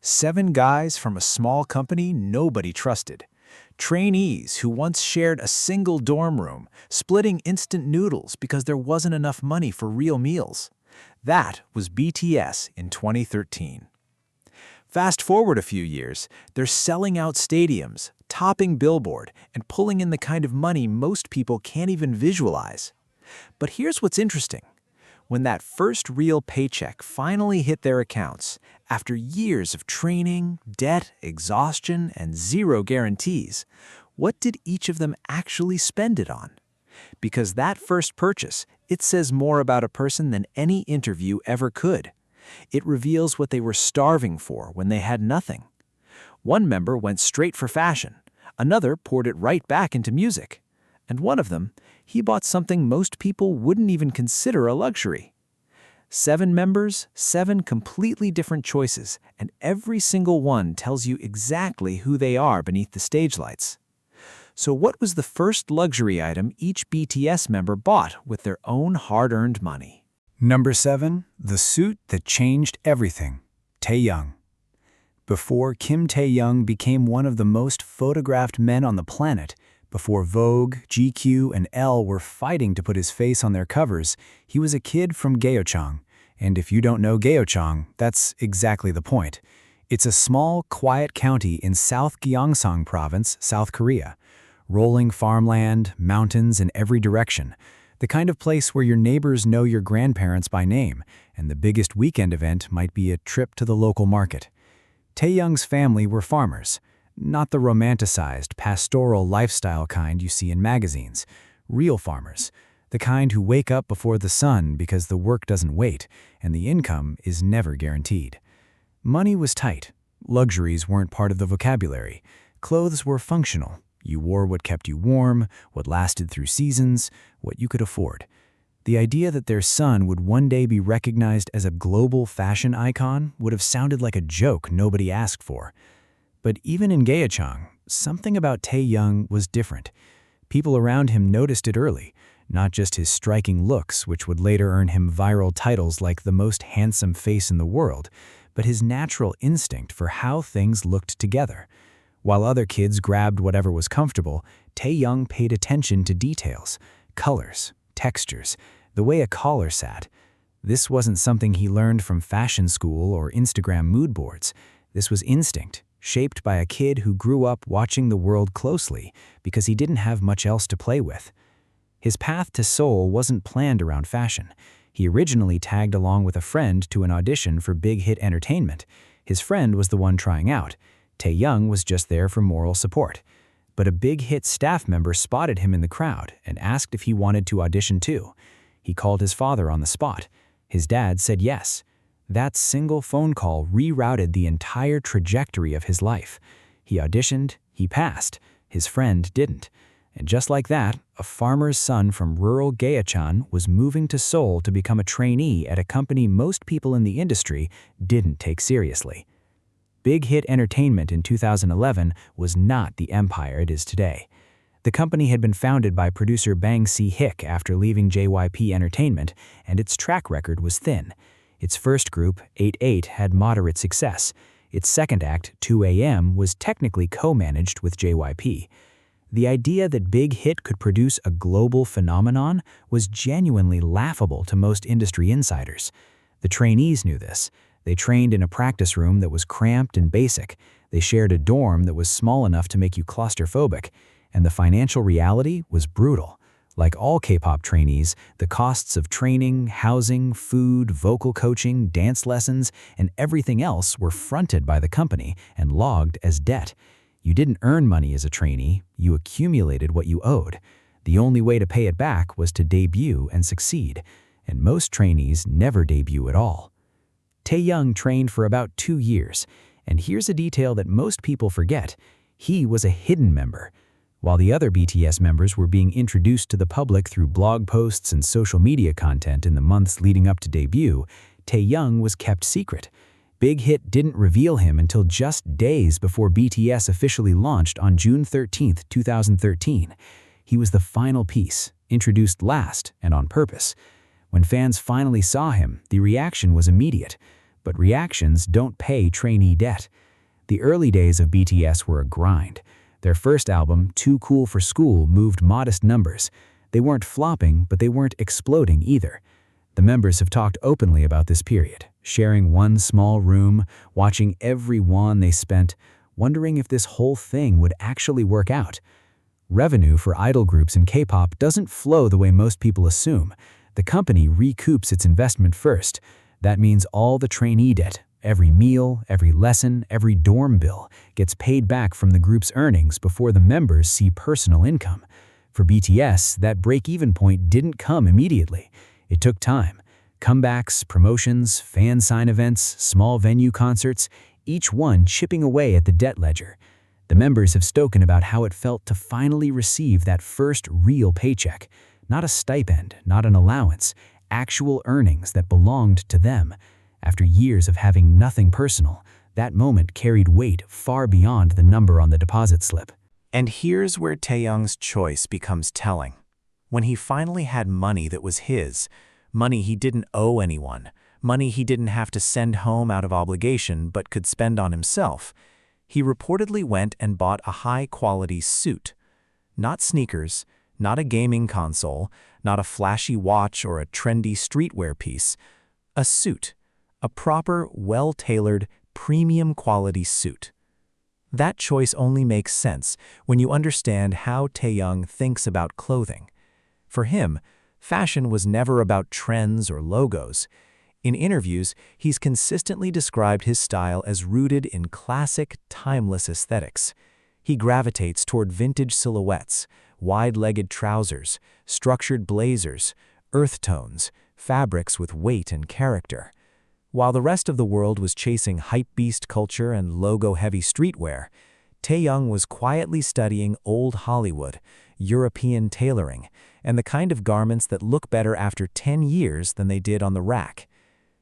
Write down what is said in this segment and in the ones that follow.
7 guys from a small company nobody trusted. Trainees who once shared a single dorm room, splitting instant noodles because there wasn't enough money for real meals. That was BTS in 2013. Fast forward a few years, they're selling out stadiums, topping Billboard, and pulling in the kind of money most people can't even visualize. But here's what's interesting. When that first real paycheck finally hit their accounts, after years of training, debt, exhaustion, and zero guarantees, what did each of them actually spend it on? Because that first purchase, it says more about a person than any interview ever could. It reveals what they were starving for when they had nothing. One member went straight for fashion, another poured it right back into music, and one of them, he bought something most people wouldn't even consider a luxury. 7 members, 7 completely different choices, and every single one tells you exactly who they are beneath the stage lights. So what was the first luxury item each BTS member bought with their own hard-earned money? Number 7, the suit that changed everything, Taehyung. Before Kim Taehyung became one of the most photographed men on the planet, before Vogue, GQ, and Elle were fighting to put his face on their covers, he was a kid from Geochang. And if you don't know Geochang, that's exactly the point. It's a small, quiet county in South Gyeongsang Province, South Korea. Rolling farmland, mountains in every direction. The kind of place where your neighbors know your grandparents by name, and the biggest weekend event might be a trip to the local market. Taehyung's family were farmers. Not the romanticized, pastoral lifestyle kind you see in magazines. Real farmers. The kind who wake up before the sun because the work doesn't wait, and the income is never guaranteed. Money was tight. Luxuries weren't part of the vocabulary. Clothes were functional. You wore what kept you warm, what lasted through seasons, what you could afford. The idea that their son would one day be recognized as a global fashion icon would have sounded like a joke nobody asked for. But even in Geochang, something about Taehyung was different. People around him noticed it early, not just his striking looks, which would later earn him viral titles like the most handsome face in the world, but his natural instinct for how things looked together. While other kids grabbed whatever was comfortable, Taehyung paid attention to details, colors, textures, the way a collar sat. This wasn't something he learned from fashion school or Instagram mood boards. This was instinct, shaped by a kid who grew up watching the world closely because he didn't have much else to play with. His path to Seoul wasn't planned around fashion. He originally tagged along with a friend to an audition for Big Hit Entertainment. His friend was the one trying out. Taehyung was just there for moral support. But a Big Hit staff member spotted him in the crowd and asked if he wanted to audition too. He called his father on the spot. His dad said yes. That single phone call rerouted the entire trajectory of his life. He auditioned, he passed. His friend didn't. And just like that, a farmer's son from rural Geochang was moving to Seoul to become a trainee at a company most people in the industry didn't take seriously. Big Hit Entertainment in 2011 was not the empire it is today. The company had been founded by producer Bang Si-hyuk after leaving JYP Entertainment, and its track record was thin. Its first group, 88, had moderate success. Its second act, 2 AM, was technically co-managed with JYP. The idea that Big Hit could produce a global phenomenon was genuinely laughable to most industry insiders. The trainees knew this. They trained in a practice room that was cramped and basic. They shared a dorm that was small enough to make you claustrophobic. And the financial reality was brutal. Like all K-pop trainees, the costs of training, housing, food, vocal coaching, dance lessons, and everything else were fronted by the company and logged as debt. You didn't earn money as a trainee, you accumulated what you owed. The only way to pay it back was to debut and succeed, and most trainees never debut at all. Taehyung trained for about 2 years, and here's a detail that most people forget. He was a hidden member. While the other BTS members were being introduced to the public through blog posts and social media content in the months leading up to debut, Taehyung was kept secret. Big Hit didn't reveal him until just days before BTS officially launched on June 13, 2013. He was the final piece, introduced last and on purpose. When fans finally saw him, the reaction was immediate. but reactions don't pay trainee debt. The early days of BTS were a grind. Their first album, Too Cool for School, moved modest numbers. They weren't flopping, but they weren't exploding either. The members have talked openly about this period, sharing one small room, watching every won they spent, wondering if this whole thing would actually work out. Revenue for idol groups in K-pop doesn't flow the way most people assume. The company recoups its investment first. That means all the trainee debt, every meal, every lesson, every dorm bill, gets paid back from the group's earnings before the members see personal income. For BTS, that break-even point didn't come immediately. It took time. Comebacks, promotions, fan sign events, small venue concerts, each one chipping away at the debt ledger. The members have spoken about how it felt to finally receive that first real paycheck. Not a stipend, not an allowance, actual earnings that belonged to them. After years of having nothing personal, that moment carried weight far beyond the number on the deposit slip. And here's where Taeyoung's choice becomes telling. When he finally had money that was his, money he didn't owe anyone, money he didn't have to send home out of obligation but could spend on himself, he reportedly went and bought a high-quality suit. Not sneakers, not a gaming console, not a flashy watch or a trendy streetwear piece. A suit. A proper, well-tailored, premium-quality suit. That choice only makes sense when you understand how Taeyoung thinks about clothing. For him, fashion was never about trends or logos. In interviews, he's consistently described his style as rooted in classic, timeless aesthetics. He gravitates toward vintage silhouettes, wide-legged trousers, structured blazers, earth tones, fabrics with weight and character. While the rest of the world was chasing hypebeast culture and logo-heavy streetwear, Taeyoung was quietly studying old Hollywood, European tailoring, and the kind of garments that look better after 10 years than they did on the rack.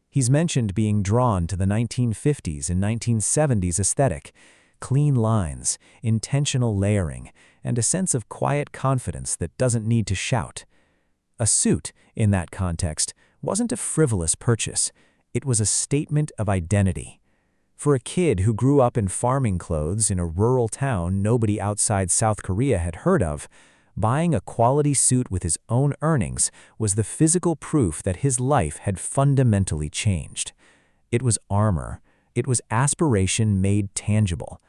He's mentioned being drawn to the 1950s and 1970s aesthetic, clean lines, intentional layering, and a sense of quiet confidence that doesn't need to shout. A suit, in that context, wasn't a frivolous purchase. It was a statement of identity. For a kid who grew up in farming clothes in a rural town nobody outside South Korea had heard of, buying a quality suit with his own earnings was the physical proof that his life had fundamentally changed. It was armor. It was aspiration made tangible.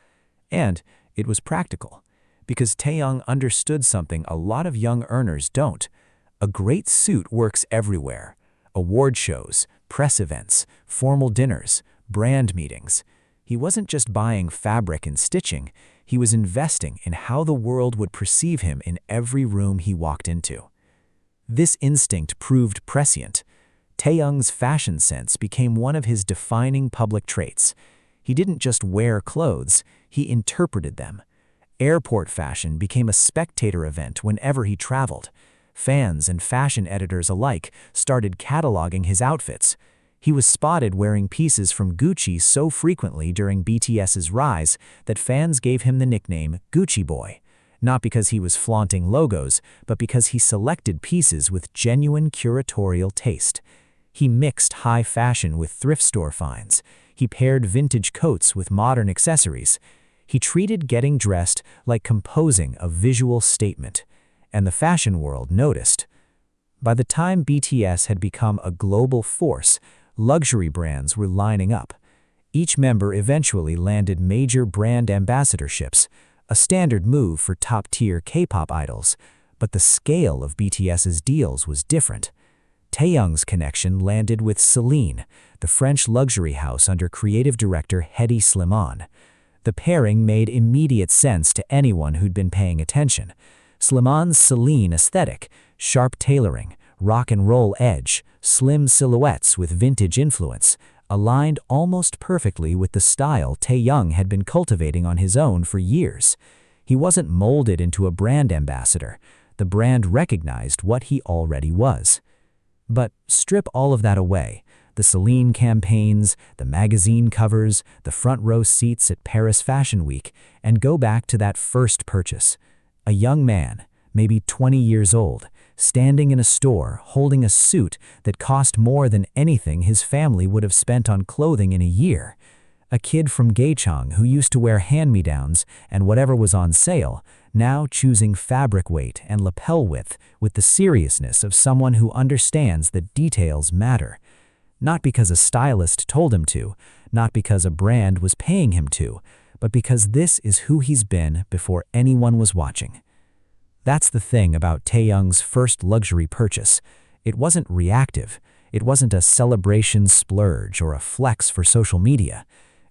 And it was practical, because Taeyoung understood something a lot of young earners don't. A great suit works everywhere. Award shows, press events, formal dinners, brand meetings. He wasn't just buying fabric and stitching, he was investing in how the world would perceive him in every room he walked into. This instinct proved prescient. Taeyoung's fashion sense became one of his defining public traits. He didn't just wear clothes, he interpreted them. Airport fashion became a spectator event whenever he traveled. Fans and fashion editors alike started cataloging his outfits. He was spotted wearing pieces from Gucci so frequently during BTS's rise that fans gave him the nickname Gucci Boy, not because he was flaunting logos, but because he selected pieces with genuine curatorial taste. He mixed high fashion with thrift store finds. He paired vintage coats with modern accessories. He treated getting dressed like composing a visual statement. And the fashion world noticed. By the time BTS had become a global force, luxury brands were lining up. Each member eventually landed major brand ambassadorships, a standard move for top-tier K-pop idols, but the scale of BTS's deals was different. Taeyoung's connection landed with Celine, the French luxury house under creative director Hedi Slimane. The pairing made immediate sense to anyone who'd been paying attention. Slimane's Celine aesthetic, sharp tailoring, rock and roll edge, slim silhouettes with vintage influence, aligned almost perfectly with the style Taeyoung had been cultivating on his own for years. He wasn't molded into a brand ambassador. The brand recognized what he already was. But strip all of that away, the Celine campaigns, the magazine covers, the front row seats at Paris Fashion Week, and go back to that first purchase. A young man, maybe 20 years old, standing in a store holding a suit that cost more than anything his family would have spent on clothing in a year. A kid from Geochang who used to wear hand-me-downs and whatever was on sale, now choosing fabric weight and lapel width with the seriousness of someone who understands that details matter. Not because a stylist told him to, not because a brand was paying him to, but because this is who he's been before anyone was watching. That's the thing about Taeyoung's first luxury purchase. It wasn't reactive. It wasn't a celebration splurge or a flex for social media.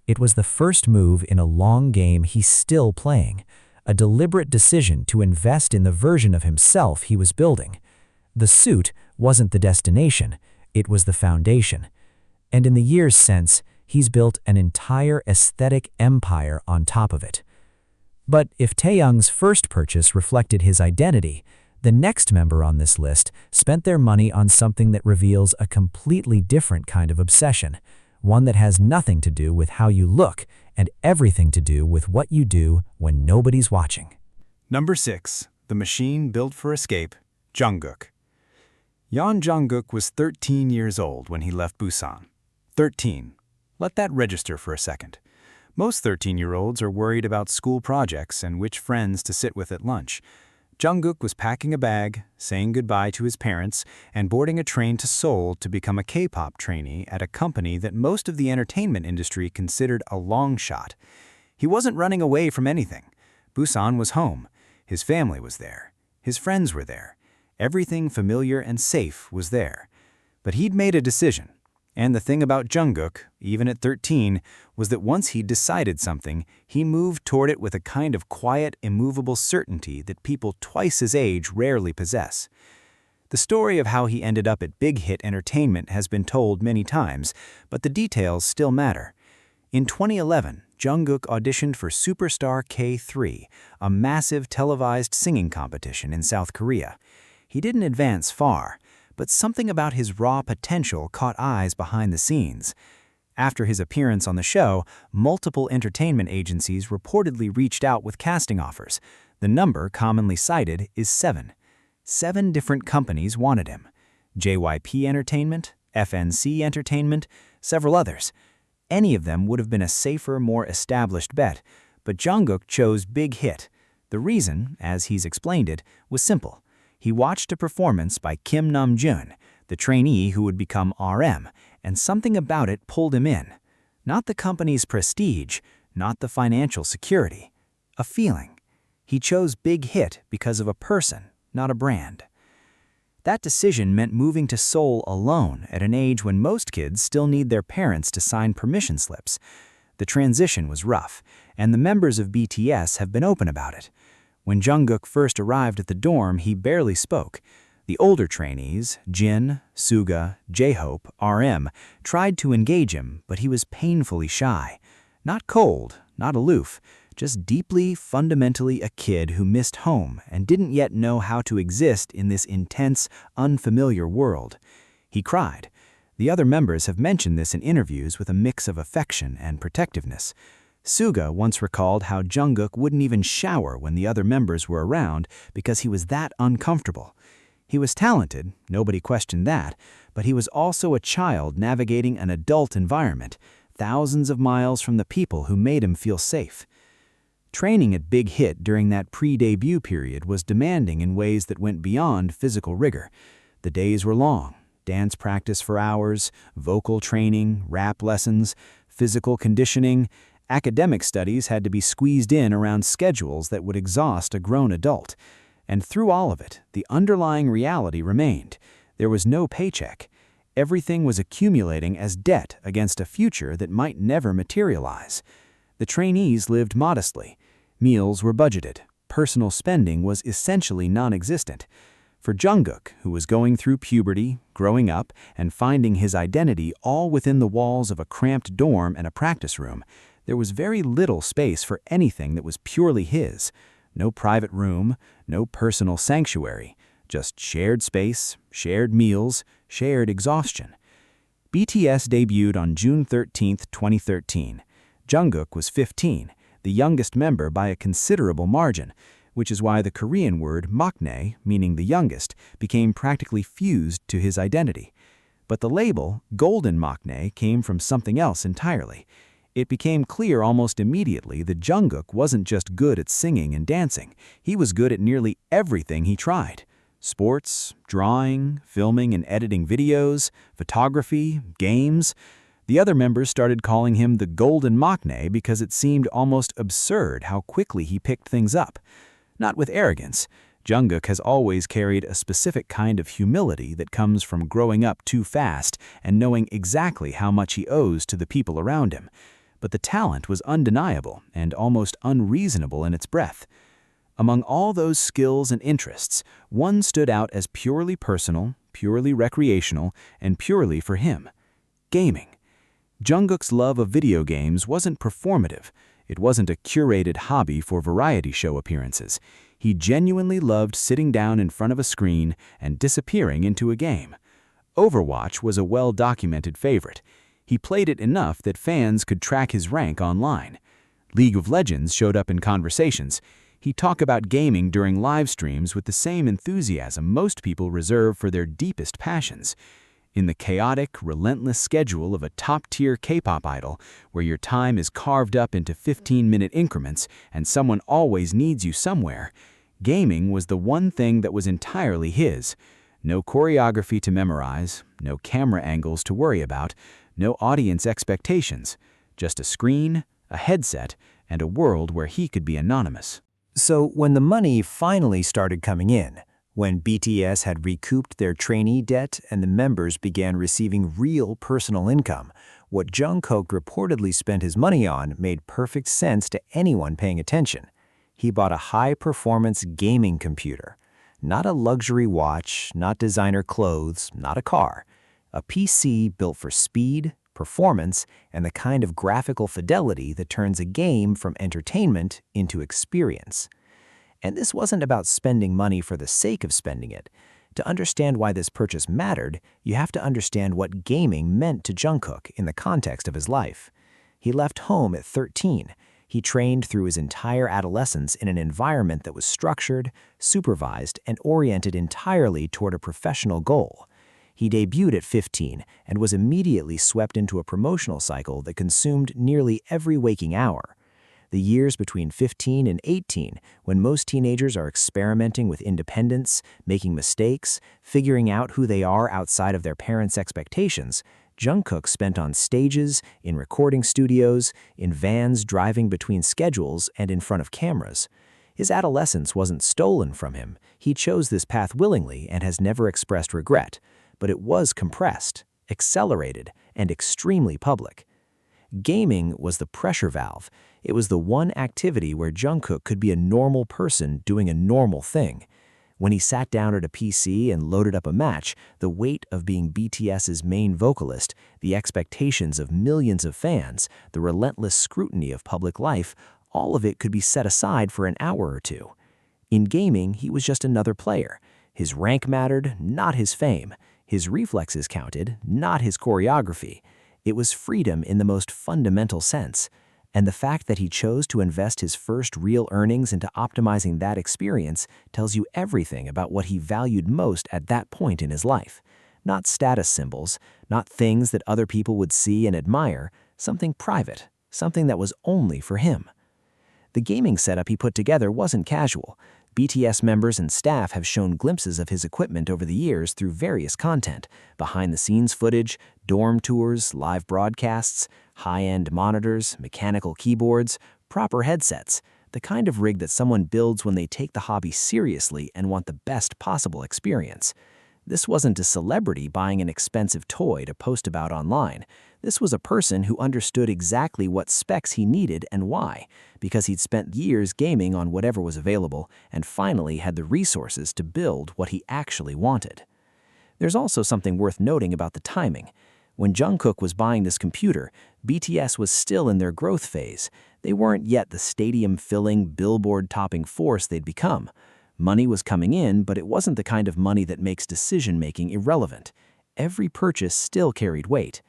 It was the first move in a long game he's still playing, a deliberate decision to invest in the version of himself he was building. The suit wasn't the destination, it was the foundation. And in the years since, he's built an entire aesthetic empire on top of it. But if Taeyoung's first purchase reflected his identity, the next member on this list spent their money on something that reveals a completely different kind of obsession, one that has nothing to do with how you look and everything to do with what you do when nobody's watching. Number 6. The machine built for escape, Jungkook. Jungkook was 13 years old when he left Busan. 13. Let that register for a second. Most 13-year-olds are worried about school projects and which friends to sit with at lunch. Jungkook was packing a bag, saying goodbye to his parents, and boarding a train to Seoul to become a K-pop trainee at a company that most of the entertainment industry considered a long shot. He wasn't running away from anything. Busan was home. His family was there. His friends were there. Everything familiar and safe was there. But he'd made a decision. And the thing about Jungkook, even at 13, was that once he'd decided something, he moved toward it with a kind of quiet, immovable certainty that people twice his age rarely possess. The story of how he ended up at Big Hit Entertainment has been told many times, but the details still matter. In 2011, Jungkook auditioned for Superstar K3, a massive televised singing competition in South Korea. He didn't advance far, but something about his raw potential caught eyes behind the scenes. After his appearance on the show, multiple entertainment agencies reportedly reached out with casting offers. The number commonly cited is 7. 7 different companies wanted him. JYP Entertainment, FNC Entertainment, several others. Any of them would have been a safer, more established bet, but Jungkook chose Big Hit. The reason, as he's explained it, was simple. He watched a performance by Kim Namjoon, the trainee who would become RM, and something about it pulled him in. Not the company's prestige, not the financial security. A feeling. He chose Big Hit because of a person, not a brand. That decision meant moving to Seoul alone at an age when most kids still need their parents to sign permission slips. The transition was rough, and the members of BTS have been open about it. When Jungkook first arrived at the dorm, he barely spoke. The older trainees, Jin, Suga, J-Hope, RM, tried to engage him, but he was painfully shy. Not cold, not aloof, just deeply, fundamentally a kid who missed home and didn't yet know how to exist in this intense, unfamiliar world. He cried. The other members have mentioned this in interviews with a mix of affection and protectiveness. Suga once recalled how Jungkook wouldn't even shower when the other members were around because he was that uncomfortable. He was talented, nobody questioned that, but he was also a child navigating an adult environment, thousands of miles from the people who made him feel safe. Training at Big Hit during that pre-debut period was demanding in ways that went beyond physical rigor. The days were long, dance practice for hours, vocal training, rap lessons, physical conditioning. Academic studies had to be squeezed in around schedules that would exhaust a grown adult. And through all of it, the underlying reality remained. There was no paycheck. Everything was accumulating as debt against a future that might never materialize. The trainees lived modestly. Meals were budgeted. Personal spending was essentially non-existent. For Jungkook, who was going through puberty, growing up, and finding his identity all within the walls of a cramped dorm and a practice room, there was very little space for anything that was purely his. No private room, no personal sanctuary, just shared space, shared meals, shared exhaustion. BTS debuted on June 13, 2013. Jungkook was 15, the youngest member by a considerable margin. which is why the Korean word maknae, meaning the youngest, became practically fused to his identity. But the label, Golden Maknae, came from something else entirely. It became clear almost immediately that Jungkook wasn't just good at singing and dancing, he was good at nearly everything he tried. Sports, drawing, filming and editing videos, photography, games. The other members started calling him the Golden Maknae because it seemed almost absurd how quickly he picked things up. Not with arrogance. Jungkook has always carried a specific kind of humility that comes from growing up too fast and knowing exactly how much he owes to the people around him. But the talent was undeniable and almost unreasonable in its breadth. Among all those skills and interests, one stood out as purely personal, purely recreational, and purely for him: gaming. Jungkook's love of video games wasn't performative. It wasn't a curated hobby for variety show appearances. He genuinely loved sitting down in front of a screen and disappearing into a game. Overwatch was a well-documented favorite. He played it enough that fans could track his rank online. League of Legends showed up in conversations. He'd talk about gaming during live streams with the same enthusiasm most people reserve for their deepest passions. In the chaotic, relentless schedule of a top-tier K-pop idol, where your time is carved up into 15-minute increments and someone always needs you somewhere, gaming was the one thing that was entirely his. No choreography to memorize, no camera angles to worry about, no audience expectations. Just a screen, a headset, and a world where he could be anonymous. So when the money finally started coming in, when BTS had recouped their trainee debt and the members began receiving real personal income, what Jungkook reportedly spent his money on made perfect sense to anyone paying attention. He bought a high-performance gaming computer. Not a luxury watch, not designer clothes, not a car. A PC built for speed, performance, and the kind of graphical fidelity that turns a game from entertainment into experience. And this wasn't about spending money for the sake of spending it. To understand why this purchase mattered, you have to understand what gaming meant to Jungkook in the context of his life. He left home at 13. He trained through his entire adolescence in an environment that was structured, supervised, and oriented entirely toward a professional goal. He debuted at 15 and was immediately swept into a promotional cycle that consumed nearly every waking hour. The years between 15 and 18, when most teenagers are experimenting with independence, making mistakes, figuring out who they are outside of their parents' expectations, Jungkook spent on stages, in recording studios, in vans driving between schedules, and in front of cameras. His adolescence wasn't stolen from him. He chose this path willingly and has never expressed regret. But it was compressed, accelerated, and extremely public. Gaming was the pressure valve. It was the one activity where Jungkook could be a normal person doing a normal thing. When he sat down at a PC and loaded up a match, the weight of being BTS's main vocalist, the expectations of millions of fans, the relentless scrutiny of public life, all of it could be set aside for an hour or two. In gaming, he was just another player. His rank mattered, not his fame. His reflexes counted, not his choreography. It was freedom in the most fundamental sense. And the fact that he chose to invest his first real earnings into optimizing that experience tells you everything about what he valued most at that point in his life. Not status symbols, not things that other people would see and admire, something private, something that was only for him. The gaming setup he put together wasn't casual. BTS members and staff have shown glimpses of his equipment over the years through various content: behind-the-scenes footage, dorm tours, live broadcasts, high-end monitors, mechanical keyboards, proper headsets, the kind of rig that someone builds when they take the hobby seriously and want the best possible experience. This wasn't a celebrity buying an expensive toy to post about online. This was a person who understood exactly what specs he needed and why, because he'd spent years gaming on whatever was available and finally had the resources to build what he actually wanted. There's also something worth noting about the timing. When Jungkook was buying this computer, BTS was still in their growth phase. They weren't yet the stadium-filling, billboard-topping force they'd become. Money was coming in, but it wasn't the kind of money that makes decision-making irrelevant. Every purchase still carried weight.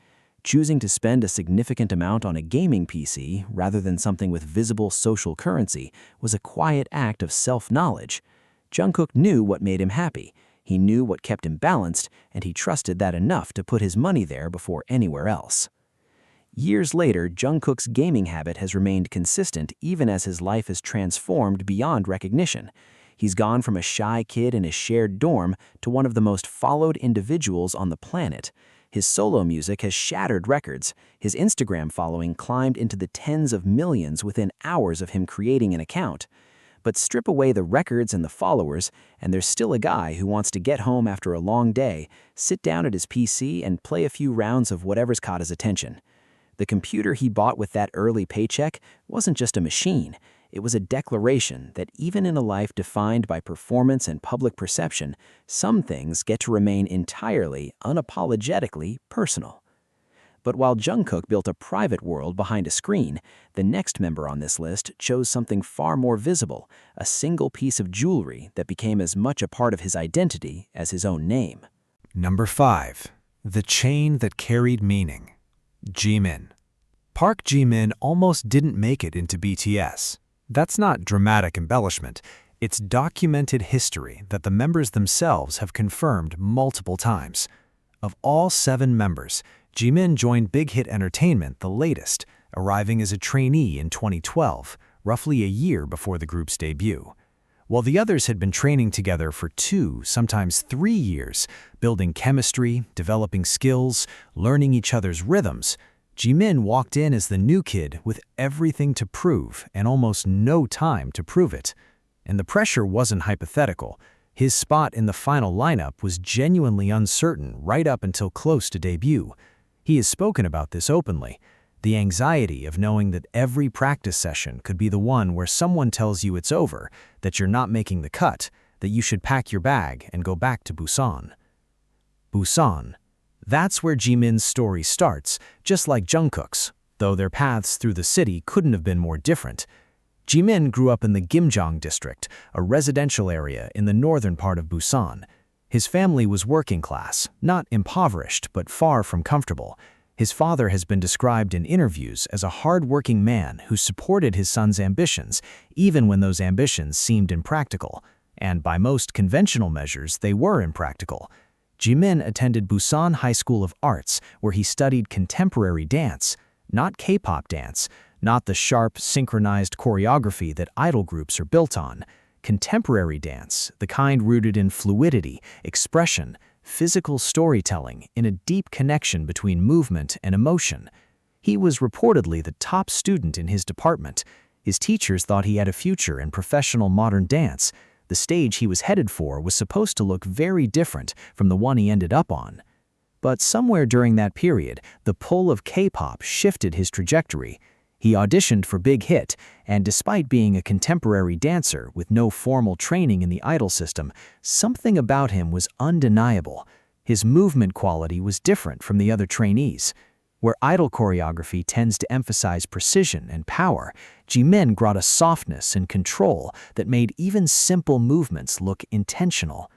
Choosing to spend a significant amount on a gaming PC rather than something with visible social currency was a quiet act of self-knowledge. Jungkook knew what made him happy. He knew what kept him balanced, and he trusted that enough to put his money there before anywhere else. Years later, Jungkook's gaming habit has remained consistent even as his life has transformed beyond recognition. He's gone from a shy kid in a shared dorm to one of the most followed individuals on the planet. His solo music has shattered records. His Instagram following climbed into the tens of millions within hours of him creating an account. But strip away the records and the followers, and there's still a guy who wants to get home after a long day, sit down at his PC, and play a few rounds of whatever's caught his attention. The computer he bought with that early paycheck wasn't just a machine. It was a declaration that even in a life defined by performance and public perception, some things get to remain entirely, unapologetically personal. But while Jungkook built a private world behind a screen, the next member on this list chose something far more visible, a single piece of jewelry that became as much a part of his identity as his own name. Number 5. The chain that carried meaning. Jimin. Park Jimin almost didn't make it into BTS. That's not dramatic embellishment. It's documented history that the members themselves have confirmed multiple times. Of all 7 members, Jimin joined Big Hit Entertainment the latest, arriving as a trainee in 2012, roughly a year before the group's debut. While the others had been training together for 2, sometimes 3 years, building chemistry, developing skills, learning each other's rhythms, Jimin walked in as the new kid with everything to prove and almost no time to prove it. And the pressure wasn't hypothetical. His spot in the final lineup was genuinely uncertain right up until close to debut. He has spoken about this openly. The anxiety of knowing that every practice session could be the one where someone tells you it's over, that you're not making the cut, that you should pack your bag and go back to Busan. Busan. That's where Jimin's story starts, just like Jungkook's, though their paths through the city couldn't have been more different. Jimin grew up in the Geochang district, a residential area in the northern part of Busan. His family was working class, not impoverished, but far from comfortable. His father has been described in interviews as a hard-working man who supported his son's ambitions, even when those ambitions seemed impractical. And by most conventional measures, they were impractical. Jimin attended Busan High School of Arts, where he studied contemporary dance, not K-pop dance, not the sharp, synchronized choreography that idol groups are built on. Contemporary dance, the kind rooted in fluidity, expression, physical storytelling, in a deep connection between movement and emotion. He was reportedly the top student in his department. His teachers thought he had a future in professional modern dance. The stage he was headed for was supposed to look very different from the one he ended up on. But somewhere during that period, the pull of K-pop shifted his trajectory. He auditioned for Big Hit, and despite being a contemporary dancer with no formal training in the idol system, something about him was undeniable. His movement quality was different from the other trainees. Where idol choreography tends to emphasize precision and power, Jimin brought a softness and control that made even simple movements look intentional.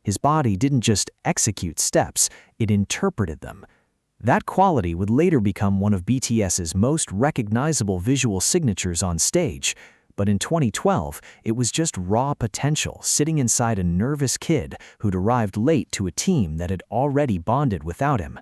His body didn't just execute steps, it interpreted them. That quality would later become one of BTS's most recognizable visual signatures on stage, but in 2012, it was just raw potential sitting inside a nervous kid who'd arrived late to a team that had already bonded without him.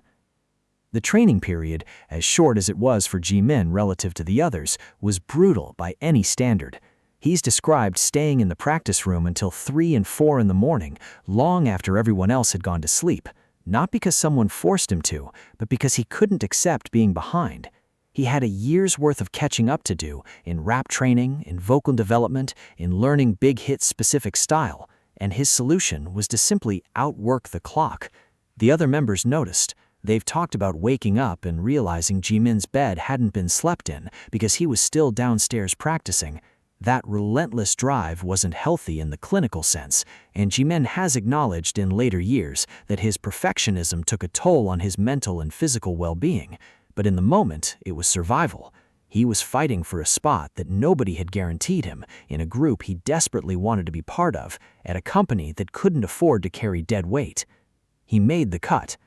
The training period, as short as it was for Jimin relative to the others, was brutal by any standard. He's described staying in the practice room until 3 and 4 in the morning, long after everyone else had gone to sleep, not because someone forced him to, but because he couldn't accept being behind. He had a year's worth of catching up to do in rap training, in vocal development, in learning Big Hit's specific style, and his solution was to simply outwork the clock. The other members noticed. They've talked about waking up and realizing Jimin's bed hadn't been slept in because he was still downstairs practicing. That relentless drive wasn't healthy in the clinical sense, and Jimin has acknowledged in later years that his perfectionism took a toll on his mental and physical well-being. But in the moment, it was survival. He was fighting for a spot that nobody had guaranteed him in a group he desperately wanted to be part of, at a company that couldn't afford to carry dead weight. He made the cut.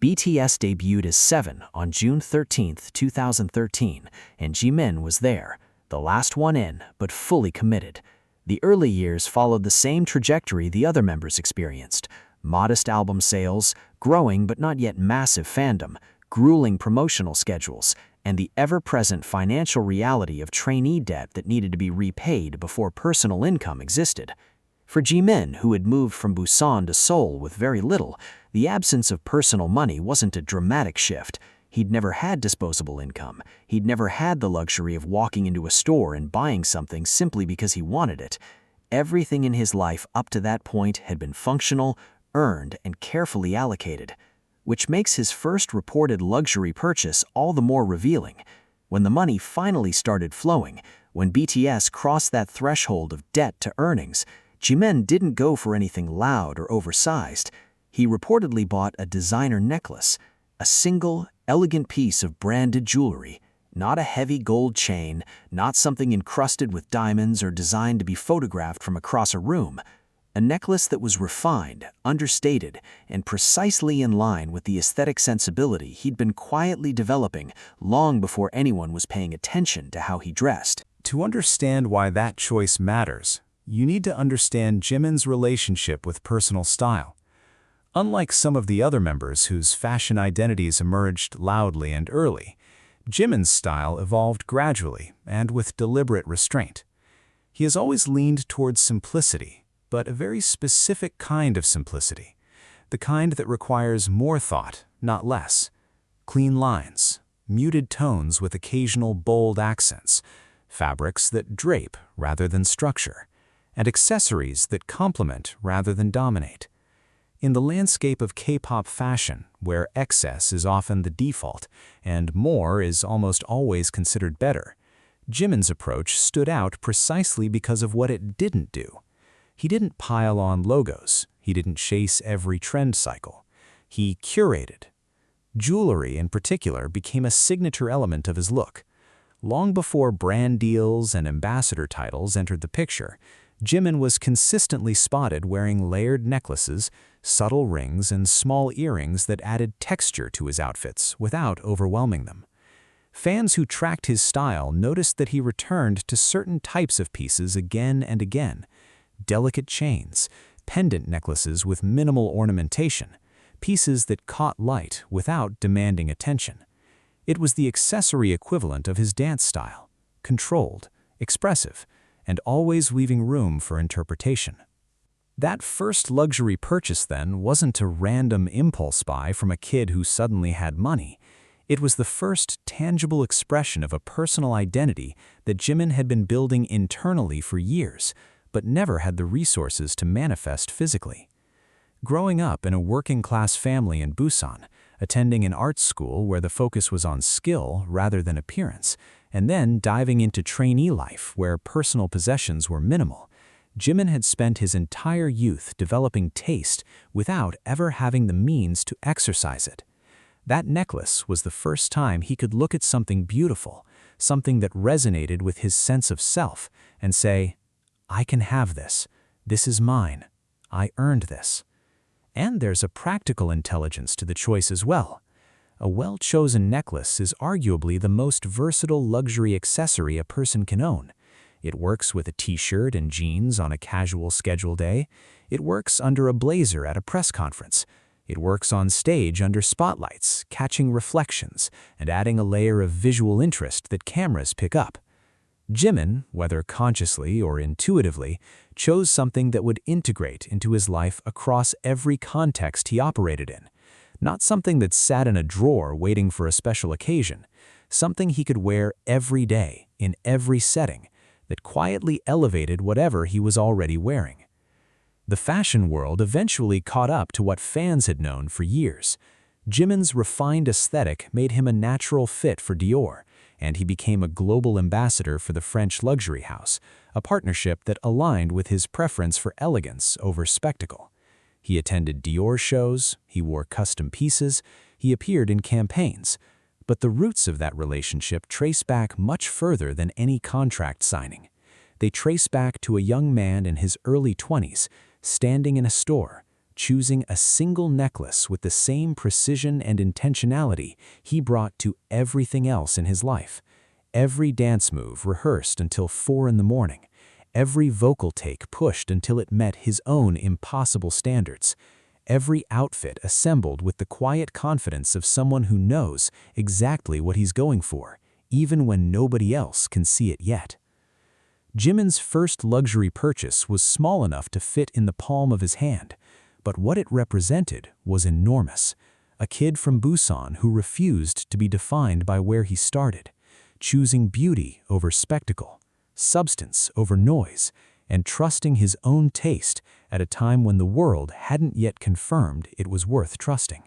BTS debuted as 7 on June 13, 2013, and Jimin was there, the last one in, but fully committed. The early years followed the same trajectory the other members experienced: modest album sales, growing but not yet massive fandom, grueling promotional schedules, and the ever-present financial reality of trainee debt that needed to be repaid before personal income existed. For Jimin, who had moved from Busan to Seoul with very little, the absence of personal money wasn't a dramatic shift. He'd never had disposable income. He'd never had the luxury of walking into a store and buying something simply because he wanted it. Everything in his life up to that point had been functional, earned, and carefully allocated, which makes his first reported luxury purchase all the more revealing. When the money finally started flowing, when BTS crossed that threshold of debt to earnings, Jimin didn't go for anything loud or oversized. He reportedly bought a designer necklace, a single, elegant piece of branded jewelry, not a heavy gold chain, not something encrusted with diamonds or designed to be photographed from across a room. A necklace that was refined, understated, and precisely in line with the aesthetic sensibility he'd been quietly developing long before anyone was paying attention to how he dressed. To understand why that choice matters, you need to understand Jimin's relationship with personal style. Unlike some of the other members whose fashion identities emerged loudly and early, Jimin's style evolved gradually and with deliberate restraint. He has always leaned towards simplicity, but a very specific kind of simplicity, the kind that requires more thought, not less. Clean lines, muted tones with occasional bold accents, fabrics that drape rather than structure, and accessories that complement rather than dominate. In the landscape of K-pop fashion, where excess is often the default and more is almost always considered better, Jimin's approach stood out precisely because of what it didn't do. He didn't pile on logos. He didn't chase every trend cycle. He curated. Jewelry, in particular, became a signature element of his look. Long before brand deals and ambassador titles entered the picture, Jimin was consistently spotted wearing layered necklaces, subtle rings, and small earrings that added texture to his outfits without overwhelming them. Fans who tracked his style noticed that he returned to certain types of pieces again and again: delicate chains, pendant necklaces with minimal ornamentation, pieces that caught light without demanding attention. It was the accessory equivalent of his dance style: controlled, expressive, and always leaving room for interpretation. That first luxury purchase, then, wasn't a random impulse buy from a kid who suddenly had money. It was the first tangible expression of a personal identity that Jimin had been building internally for years, but never had the resources to manifest physically. Growing up in a working-class family in Busan, attending an art school where the focus was on skill rather than appearance, and then diving into trainee life where personal possessions were minimal, Jimin had spent his entire youth developing taste without ever having the means to exercise it. That necklace was the first time he could look at something beautiful, something that resonated with his sense of self, and say, "I can have this. This is mine. I earned this." And there's a practical intelligence to the choice as well. A well-chosen necklace is arguably the most versatile luxury accessory a person can own. It works with a t-shirt and jeans on a casual schedule day. It works under a blazer at a press conference. It works on stage under spotlights, catching reflections and adding a layer of visual interest that cameras pick up. Jimin, whether consciously or intuitively, chose something that would integrate into his life across every context he operated in. Not something that sat in a drawer waiting for a special occasion, something he could wear every day, in every setting, that quietly elevated whatever he was already wearing. The fashion world eventually caught up to what fans had known for years. Jimin's refined aesthetic made him a natural fit for Dior, and he became a global ambassador for the French luxury house, a partnership that aligned with his preference for elegance over spectacle. He attended Dior shows, he wore custom pieces, he appeared in campaigns. But the roots of that relationship trace back much further than any contract signing. They trace back to a young man in his early 20s, standing in a store, choosing a single necklace with the same precision and intentionality he brought to everything else in his life. Every dance move rehearsed until 4 in the morning, every vocal take pushed until it met his own impossible standards, every outfit assembled with the quiet confidence of someone who knows exactly what he's going for, even when nobody else can see it yet. Jimin's first luxury purchase was small enough to fit in the palm of his hand, but what it represented was enormous. A kid from Busan who refused to be defined by where he started, choosing beauty over spectacle, substance over noise, and trusting his own taste at a time when the world hadn't yet confirmed it was worth trusting.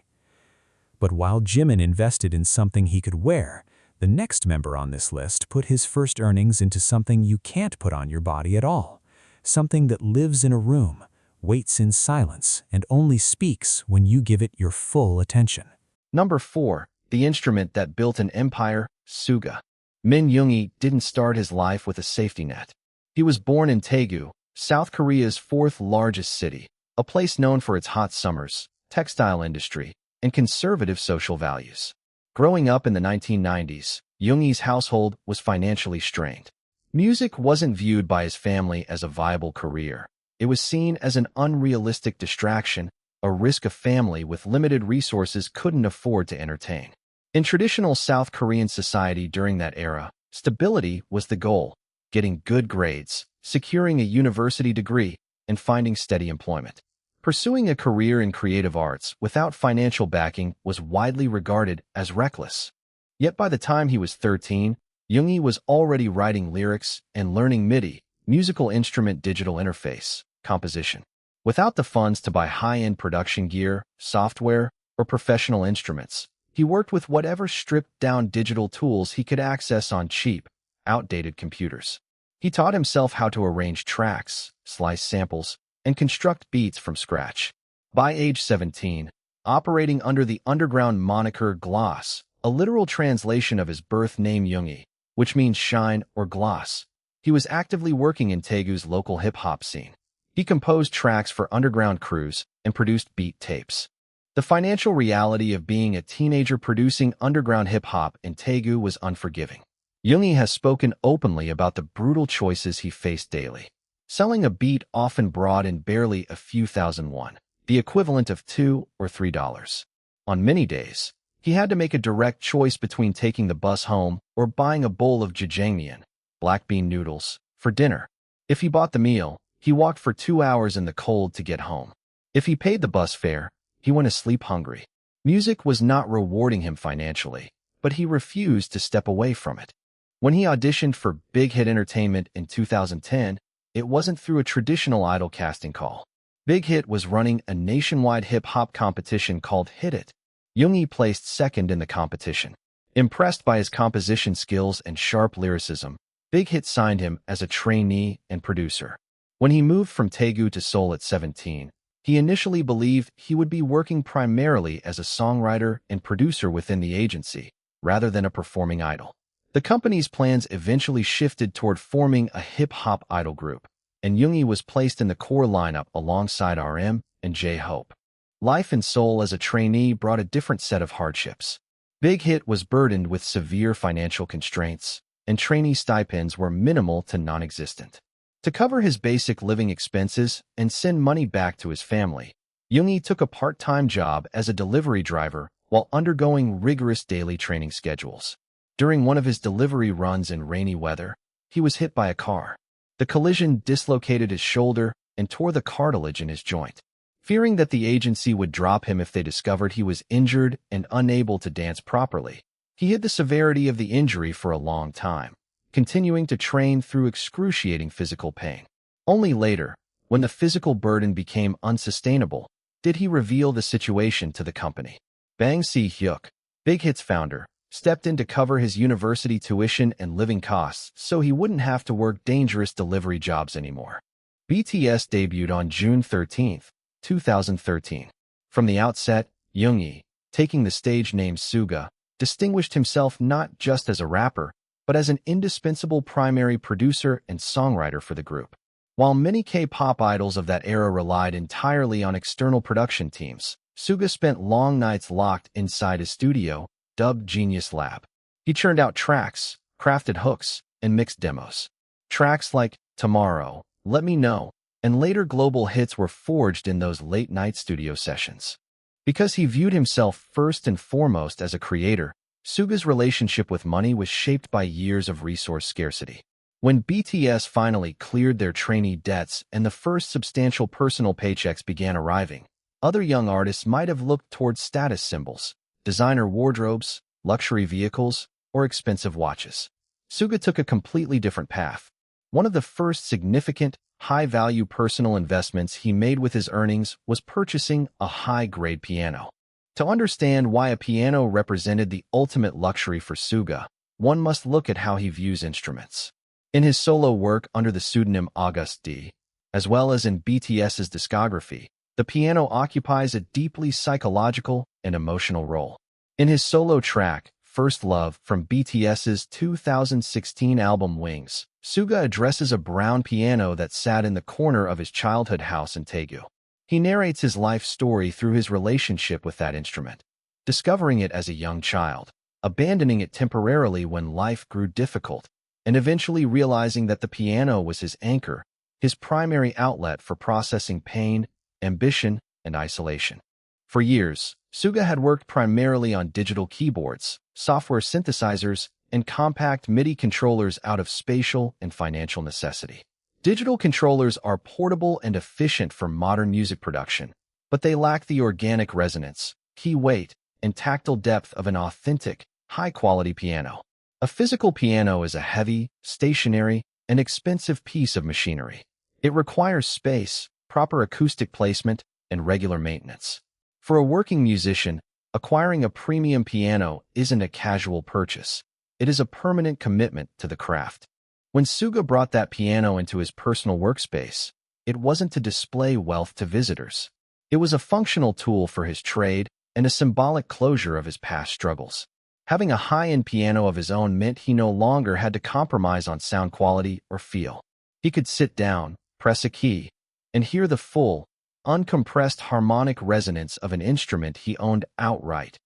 But while Jimin invested in something he could wear, the next member on this list put his first earnings into something you can't put on your body at all, something that lives in a room, waits in silence, and only speaks when you give it your full attention. Number 4. The instrument that built an empire, Suga. Min Yoongi didn't start his life with a safety net. He was born in Daegu, South Korea's 4th largest city, a place known for its hot summers, textile industry, and conservative social values. Growing up in the 1990s, Yoongi's household was financially strained. Music wasn't viewed by his family as a viable career. It was seen as an unrealistic distraction, a risk a family with limited resources couldn't afford to entertain. In traditional South Korean society during that era, stability was the goal, getting good grades, securing a university degree, and finding steady employment. Pursuing a career in creative arts without financial backing was widely regarded as reckless. Yet by the time he was 13, Yoongi was already writing lyrics and learning MIDI, musical instrument digital interface, composition. Without the funds to buy high-end production gear, software, or professional instruments, he worked with whatever stripped-down digital tools he could access on cheap, outdated computers. He taught himself how to arrange tracks, slice samples, and construct beats from scratch. By age 17, operating under the underground moniker Gloss, a literal translation of his birth name Yoongi, which means shine or gloss, he was actively working in Daegu's local hip-hop scene. He composed tracks for underground crews and produced beat tapes. The financial reality of being a teenager producing underground hip-hop in Daegu was unforgiving. Yoongi has spoken openly about the brutal choices he faced daily. Selling a beat often brought in barely a few thousand won, the equivalent of $2 or $3. On many days, he had to make a direct choice between taking the bus home or buying a bowl of Geochang, black bean noodles, for dinner. If he bought the meal, he walked for 2 hours in the cold to get home. If he paid the bus fare, he went to sleep hungry. Music was not rewarding him financially, but he refused to step away from it. When he auditioned for Big Hit Entertainment in 2010, it wasn't through a traditional idol casting call. Big Hit was running a nationwide hip-hop competition called Hit It. Yoongi placed second in the competition. Impressed by his composition skills and sharp lyricism, Big Hit signed him as a trainee and producer. When he moved from Daegu to Seoul at 17, he initially believed he would be working primarily as a songwriter and producer within the agency, rather than a performing idol. The company's plans eventually shifted toward forming a hip-hop idol group, and Yoongi was placed in the core lineup alongside RM and J-Hope. Life in Seoul as a trainee brought a different set of hardships. Big Hit was burdened with severe financial constraints, and trainee stipends were minimal to non-existent. To cover his basic living expenses and send money back to his family, Yoongi took a part-time job as a delivery driver while undergoing rigorous daily training schedules. During one of his delivery runs in rainy weather, he was hit by a car. The collision dislocated his shoulder and tore the cartilage in his joint. Fearing that the agency would drop him if they discovered he was injured and unable to dance properly, he hid the severity of the injury for a long time, continuing to train through excruciating physical pain. Only later, when the physical burden became unsustainable, did he reveal the situation to the company. Bang Si-hyuk, Big Hit's founder, stepped in to cover his university tuition and living costs so he wouldn't have to work dangerous delivery jobs anymore. BTS debuted on June 13, 2013. From the outset, Yoongi, taking the stage name Suga, distinguished himself not just as a rapper, but as an indispensable primary producer and songwriter for the group. While many K-pop idols of that era relied entirely on external production teams, Suga spent long nights locked inside his studio, dubbed Genius Lab. He churned out tracks, crafted hooks, and mixed demos. Tracks like Tomorrow, Let Me Know, and later global hits were forged in those late-night studio sessions. Because he viewed himself first and foremost as a creator, Suga's relationship with money was shaped by years of resource scarcity. When BTS finally cleared their trainee debts and the first substantial personal paychecks began arriving, other young artists might have looked towards status symbols, designer wardrobes, luxury vehicles, or expensive watches. Suga took a completely different path. One of the first significant, high-value personal investments he made with his earnings was purchasing a high-grade piano. To understand why a piano represented the ultimate luxury for Suga, one must look at how he views instruments. In his solo work under the pseudonym August D, as well as in BTS's discography, the piano occupies a deeply psychological and emotional role. In his solo track, First Love, from BTS's 2016 album Wings, Suga addresses a brown piano that sat in the corner of his childhood house in Daegu. He narrates his life story through his relationship with that instrument, discovering it as a young child, abandoning it temporarily when life grew difficult, and eventually realizing that the piano was his anchor, his primary outlet for processing pain, ambition, and isolation. For years, Suga had worked primarily on digital keyboards, software synthesizers, and compact MIDI controllers out of spatial and financial necessity. Digital controllers are portable and efficient for modern music production, but they lack the organic resonance, key weight, and tactile depth of an authentic, high-quality piano. A physical piano is a heavy, stationary, and expensive piece of machinery. It requires space, proper acoustic placement, and regular maintenance. For a working musician, acquiring a premium piano isn't a casual purchase. It is a permanent commitment to the craft. When Suga brought that piano into his personal workspace, it wasn't to display wealth to visitors. It was a functional tool for his trade and a symbolic closure of his past struggles. Having a high-end piano of his own meant he no longer had to compromise on sound quality or feel. He could sit down, press a key, and hear the full, uncompressed harmonic resonance of an instrument he owned outright,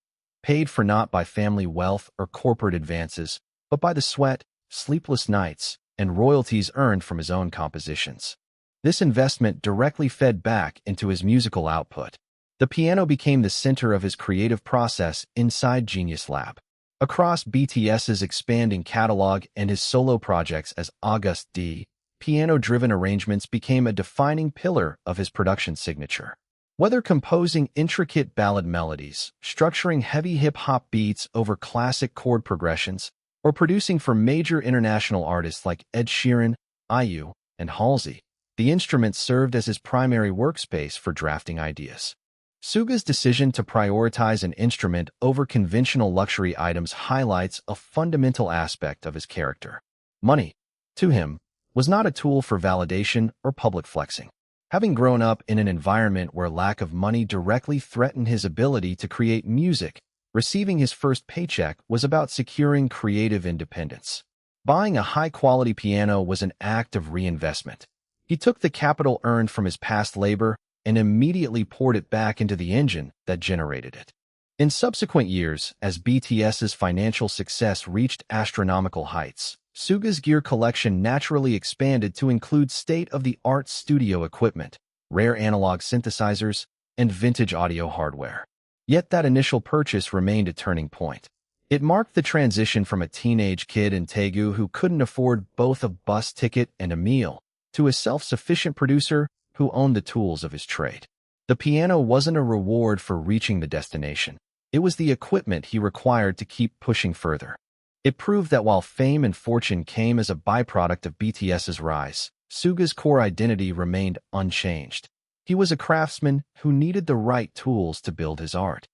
paid for not by family wealth or corporate advances, but by the sweat, sleepless nights, and royalties earned from his own compositions. This investment directly fed back into his musical output. The piano became the center of his creative process inside Genius Lab. Across BTS's expanding catalog and his solo projects as August D, piano-driven arrangements became a defining pillar of his production signature. Whether composing intricate ballad melodies, structuring heavy hip-hop beats over classic chord progressions, or producing for major international artists like Ed Sheeran, IU, and Halsey, the instrument served as his primary workspace for drafting ideas. Suga's decision to prioritize an instrument over conventional luxury items highlights a fundamental aspect of his character. Money, to him, was not a tool for validation or public flexing. Having grown up in an environment where lack of money directly threatened his ability to create music, receiving his first paycheck was about securing creative independence. Buying a high-quality piano was an act of reinvestment. He took the capital earned from his past labor and immediately poured it back into the engine that generated it. In subsequent years, as BTS's financial success reached astronomical heights, Suga's gear collection naturally expanded to include state-of-the-art studio equipment, rare analog synthesizers, and vintage audio hardware. Yet that initial purchase remained a turning point. It marked the transition from a teenage kid in Daegu who couldn't afford both a bus ticket and a meal, to a self-sufficient producer who owned the tools of his trade. The piano wasn't a reward for reaching the destination. It was the equipment he required to keep pushing further. It proved that while fame and fortune came as a byproduct of BTS's rise, Suga's core identity remained unchanged. He was a craftsman who needed the right tools to build his art.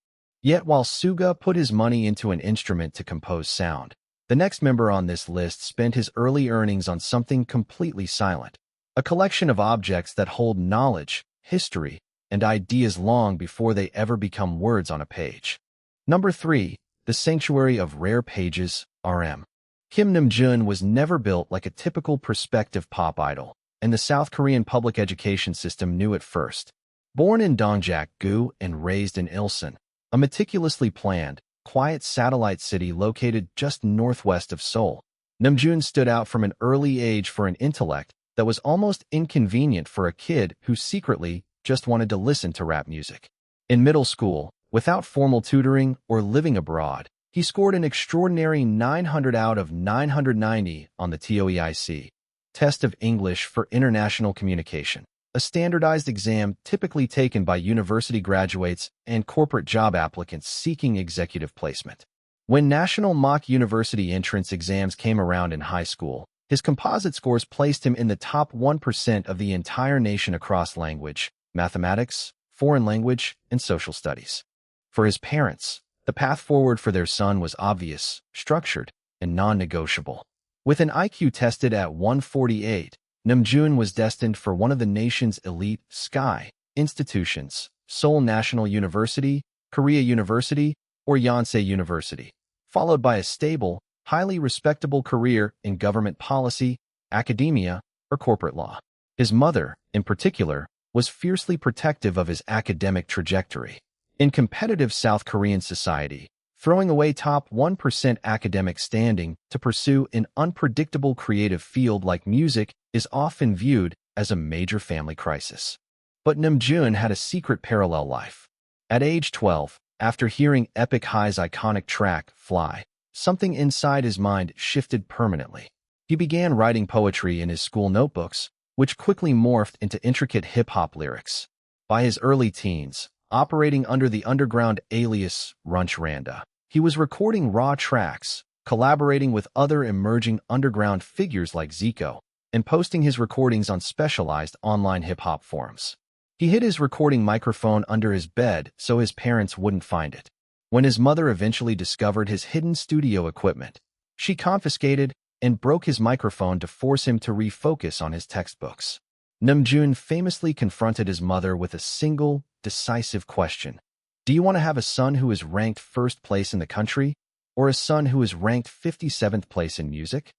Yet while Suga put his money into an instrument to compose sound, the next member on this list spent his early earnings on something completely silent, a collection of objects that hold knowledge, history, and ideas long before they ever become words on a page. Number 3. The Sanctuary of Rare Pages, RM. Kim Namjoon was never built like a typical prospective pop idol, and the South Korean public education system knew it first. Born in Daegu and raised in Ilsan, a meticulously planned, quiet satellite city located just northwest of Seoul, Namjoon stood out from an early age for an intellect that was almost inconvenient for a kid who secretly just wanted to listen to rap music. In middle school, without formal tutoring or living abroad, he scored an extraordinary 900 out of 990 on the TOEIC test of English for International Communication, a standardized exam typically taken by university graduates and corporate job applicants seeking executive placement. When national mock university entrance exams came around in high school, his composite scores placed him in the top 1% of the entire nation across language, mathematics, foreign language, and social studies. For his parents, the path forward for their son was obvious, structured, and non-negotiable. With an IQ tested at 148, Namjoon was destined for one of the nation's elite SKY institutions, Seoul National University, Korea University, or Yonsei University, followed by a stable, highly respectable career in government policy, academia, or corporate law. His mother, in particular, was fiercely protective of his academic trajectory. In competitive South Korean society, throwing away top 1% academic standing to pursue an unpredictable creative field like music is often viewed as a major family crisis. But Namjoon had a secret parallel life. At age 12, after hearing Epic High's iconic track, Fly, something inside his mind shifted permanently. He began writing poetry in his school notebooks, which quickly morphed into intricate hip-hop lyrics. By his early teens, operating under the underground alias Runch Randa, he was recording raw tracks, collaborating with other emerging underground figures like Zico, and posting his recordings on specialized online hip-hop forums. He hid his recording microphone under his bed so his parents wouldn't find it. When his mother eventually discovered his hidden studio equipment, she confiscated and broke his microphone to force him to refocus on his textbooks. Namjoon famously confronted his mother with a single, decisive question. Do you want to have a son who is ranked first place in the country, or a son who is ranked 57th place in music?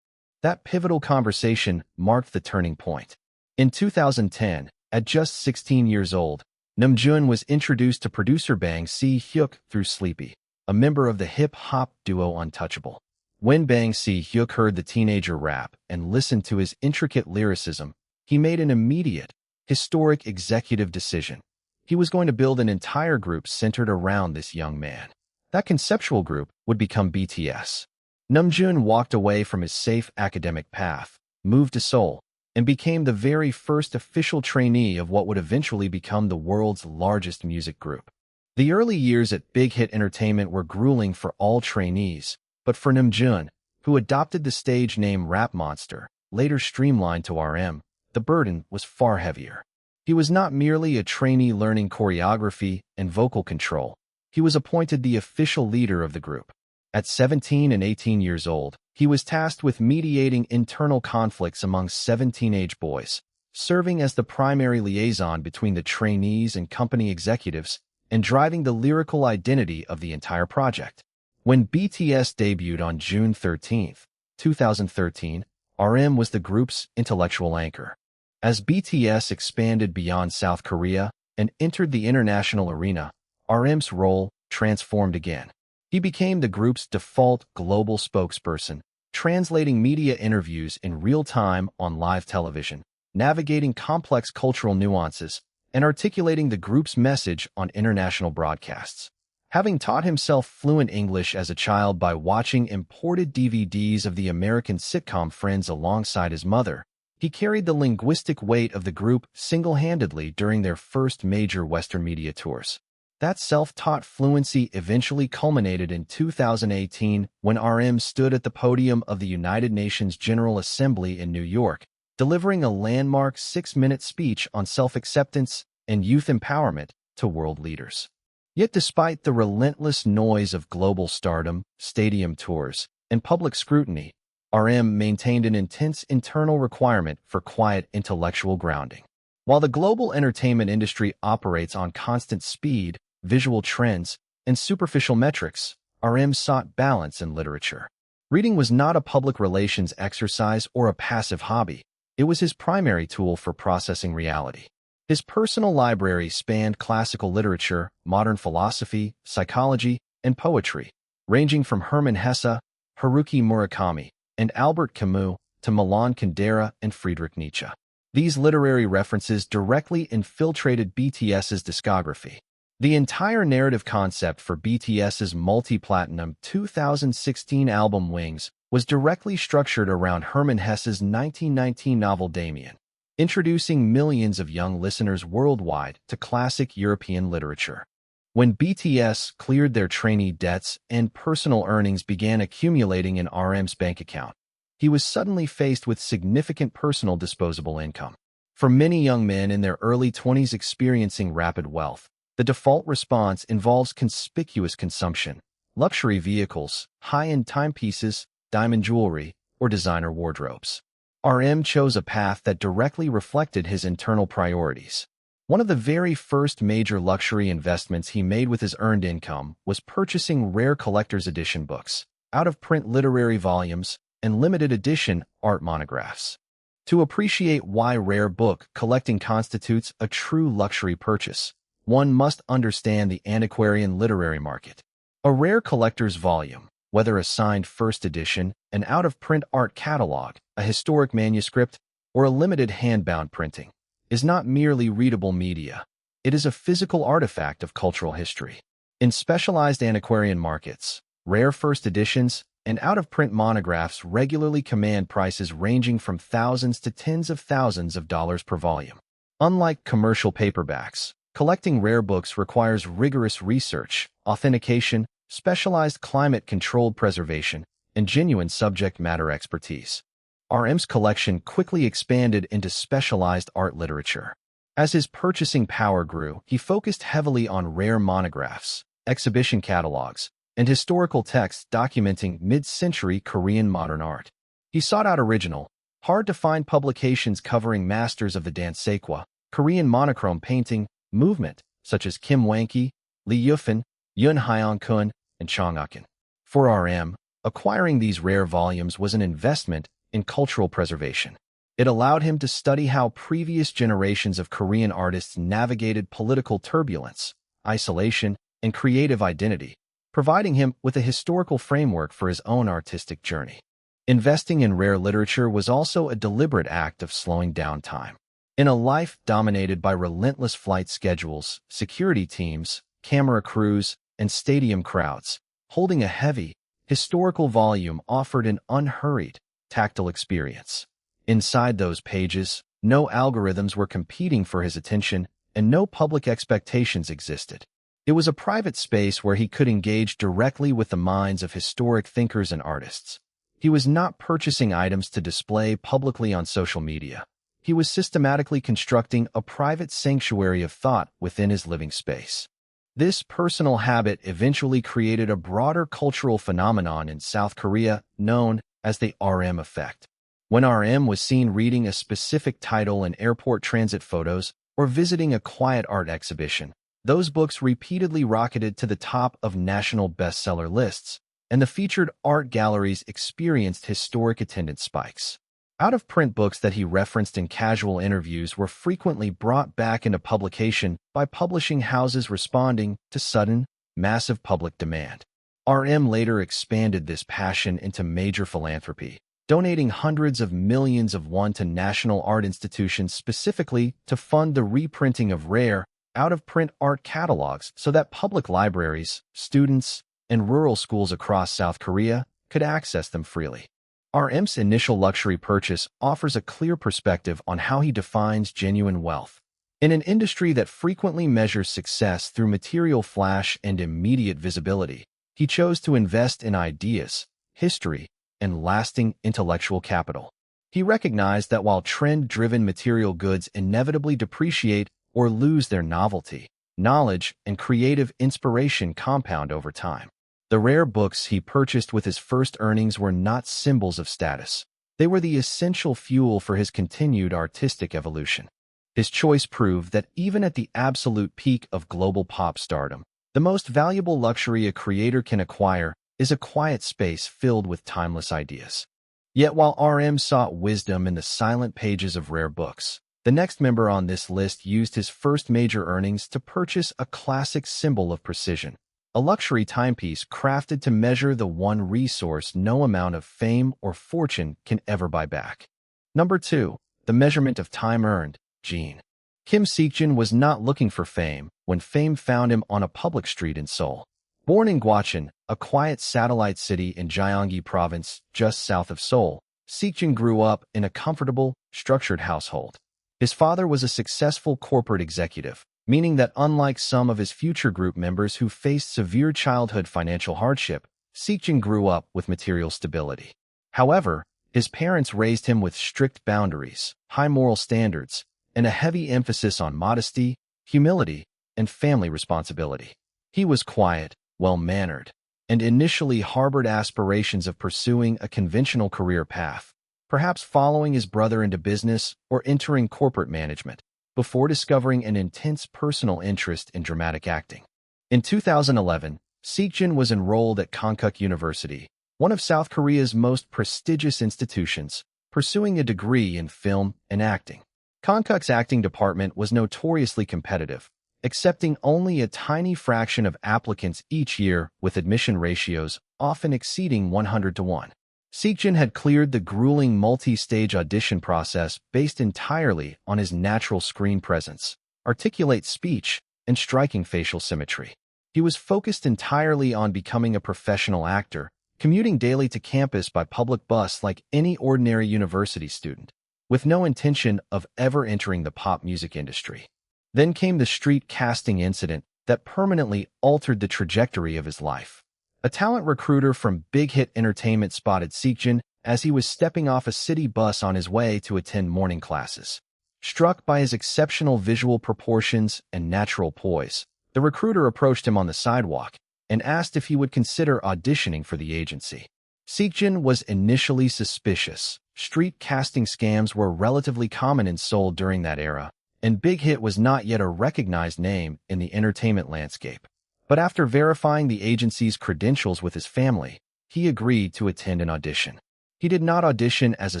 That pivotal conversation marked the turning point. In 2010, at just 16 years old, Namjoon was introduced to producer Bang Si-hyuk through Sleepy, a member of the hip-hop duo Untouchable. When Bang Si-hyuk heard the teenager rap and listened to his intricate lyricism, he made an immediate, historic executive decision. He was going to build an entire group centered around this young man. That conceptual group would become BTS. Namjoon walked away from his safe academic path, moved to Seoul, and became the very first official trainee of what would eventually become the world's largest music group. The early years at Big Hit Entertainment were grueling for all trainees, but for Namjoon, who adopted the stage name Rap Monster, later streamlined to RM, the burden was far heavier. He was not merely a trainee learning choreography and vocal control. He was appointed the official leader of the group. At 17 and 18 years old, he was tasked with mediating internal conflicts among 7 teenage boys, serving as the primary liaison between the trainees and company executives, and driving the lyrical identity of the entire project. When BTS debuted on June 13, 2013, RM was the group's intellectual anchor. As BTS expanded beyond South Korea and entered the international arena, RM's role transformed again. He became the group's default global spokesperson, translating media interviews in real time on live television, navigating complex cultural nuances, and articulating the group's message on international broadcasts. Having taught himself fluent English as a child by watching imported DVDs of the American sitcom Friends alongside his mother, he carried the linguistic weight of the group single-handedly during their first major Western media tours. That self-taught fluency eventually culminated in 2018 when RM stood at the podium of the United Nations General Assembly in New York, delivering a landmark 6-minute speech on self-acceptance and youth empowerment to world leaders. Yet despite the relentless noise of global stardom, stadium tours, and public scrutiny, RM maintained an intense internal requirement for quiet intellectual grounding. While the global entertainment industry operates on constant speed, visual trends, and superficial metrics, RM sought balance in literature. Reading was not a public relations exercise or a passive hobby. It was his primary tool for processing reality. His personal library spanned classical literature, modern philosophy, psychology, and poetry, ranging from Hermann Hesse, Haruki Murakami, and Albert Camus to Milan Kundera and Friedrich Nietzsche. These literary references directly infiltrated BTS's discography. The entire narrative concept for BTS's multi-platinum 2016 album Wings was directly structured around Hermann Hesse's 1919 novel Damien, introducing millions of young listeners worldwide to classic European literature. When BTS cleared their trainee debts and personal earnings began accumulating in RM's bank account, he was suddenly faced with significant personal disposable income. For many young men in their early 20s experiencing rapid wealth, the default response involves conspicuous consumption, luxury vehicles, high-end timepieces, diamond jewelry, or designer wardrobes. RM chose a path that directly reflected his internal priorities. One of the very first major luxury investments he made with his earned income was purchasing rare collector's edition books, out-of-print literary volumes, and limited edition art monographs. To appreciate why rare book collecting constitutes a true luxury purchase, one must understand the antiquarian literary market. A rare collector's volume, whether a signed first edition, an out-of-print art catalog, a historic manuscript, or a limited hand-bound printing, is not merely readable media. It is a physical artifact of cultural history. In specialized antiquarian markets, rare first editions and out-of-print monographs regularly command prices ranging from thousands to tens of thousands of dollars per volume. Unlike commercial paperbacks, collecting rare books requires rigorous research, authentication, specialized climate-controlled preservation, and genuine subject matter expertise. RM's collection quickly expanded into specialized art literature. As his purchasing power grew, he focused heavily on rare monographs, exhibition catalogs, and historical texts documenting mid-century Korean modern art. He sought out original, hard-to-find publications covering masters of the Dansakwa, Korean monochrome painting, movement, such as Kim Hwang-ki, Lee Yufan, Yoon Hyun-kun, and Chong Ukin. For RM, acquiring these rare volumes was an investment in cultural preservation. It allowed him to study how previous generations of Korean artists navigated political turbulence, isolation, and creative identity, providing him with a historical framework for his own artistic journey. Investing in rare literature was also a deliberate act of slowing down time. In a life dominated by relentless flight schedules, security teams, camera crews, and stadium crowds, holding a heavy, historical volume offered an unhurried, tactile experience. Inside those pages, no algorithms were competing for his attention, and no public expectations existed. It was a private space where he could engage directly with the minds of historic thinkers and artists. He was not purchasing items to display publicly on social media. He was systematically constructing a private sanctuary of thought within his living space. This personal habit eventually created a broader cultural phenomenon in South Korea known as the RM effect. When RM was seen reading a specific title in airport transit photos or visiting a quiet art exhibition, those books repeatedly rocketed to the top of national bestseller lists, and the featured art galleries experienced historic attendance spikes. Out-of-print books that he referenced in casual interviews were frequently brought back into publication by publishing houses responding to sudden, massive public demand. RM later expanded this passion into major philanthropy, donating hundreds of millions of won to national art institutions specifically to fund the reprinting of rare, out-of-print art catalogs so that public libraries, students, and rural schools across South Korea could access them freely. RM's initial luxury purchase offers a clear perspective on how he defines genuine wealth. In an industry that frequently measures success through material flash and immediate visibility, he chose to invest in ideas, history, and lasting intellectual capital. He recognized that while trend-driven material goods inevitably depreciate or lose their novelty, knowledge and creative inspiration compound over time. The rare books he purchased with his first earnings were not symbols of status. They were the essential fuel for his continued artistic evolution. His choice proved that even at the absolute peak of global pop stardom, the most valuable luxury a creator can acquire is a quiet space filled with timeless ideas. Yet while RM sought wisdom in the silent pages of rare books, the next member on this list used his first major earnings to purchase a classic symbol of precision, a luxury timepiece crafted to measure the one resource no amount of fame or fortune can ever buy back. Number 2. The measurement of time earned, Jimin. Kim Seokjin was not looking for fame when fame found him on a public street in Seoul. Born in Gwacheon, a quiet satellite city in Gyeonggi Province just south of Seoul, Seokjin grew up in a comfortable, structured household. His father was a successful corporate executive, meaning that unlike some of his future group members who faced severe childhood financial hardship, Seokjin grew up with material stability. However, his parents raised him with strict boundaries, high moral standards, and a heavy emphasis on modesty, humility, and family responsibility. He was quiet, well-mannered, and initially harbored aspirations of pursuing a conventional career path, perhaps following his brother into business or entering corporate management, before discovering an intense personal interest in dramatic acting. In 2011, Seokjin was enrolled at Konkuk University, one of South Korea's most prestigious institutions, pursuing a degree in film and acting. Konkuk's acting department was notoriously competitive, accepting only a tiny fraction of applicants each year with admission ratios often exceeding 100-to-1. Seokjin had cleared the grueling multi-stage audition process based entirely on his natural screen presence, articulate speech, and striking facial symmetry. He was focused entirely on becoming a professional actor, commuting daily to campus by public bus like any ordinary university student, with no intention of ever entering the pop music industry. Then came the street casting incident that permanently altered the trajectory of his life. A talent recruiter from Big Hit Entertainment spotted Seokjin as he was stepping off a city bus on his way to attend morning classes. Struck by his exceptional visual proportions and natural poise, the recruiter approached him on the sidewalk and asked if he would consider auditioning for the agency. Seokjin was initially suspicious. Street casting scams were relatively common in Seoul during that era, and Big Hit was not yet a recognized name in the entertainment landscape. But after verifying the agency's credentials with his family, he agreed to attend an audition. He did not audition as a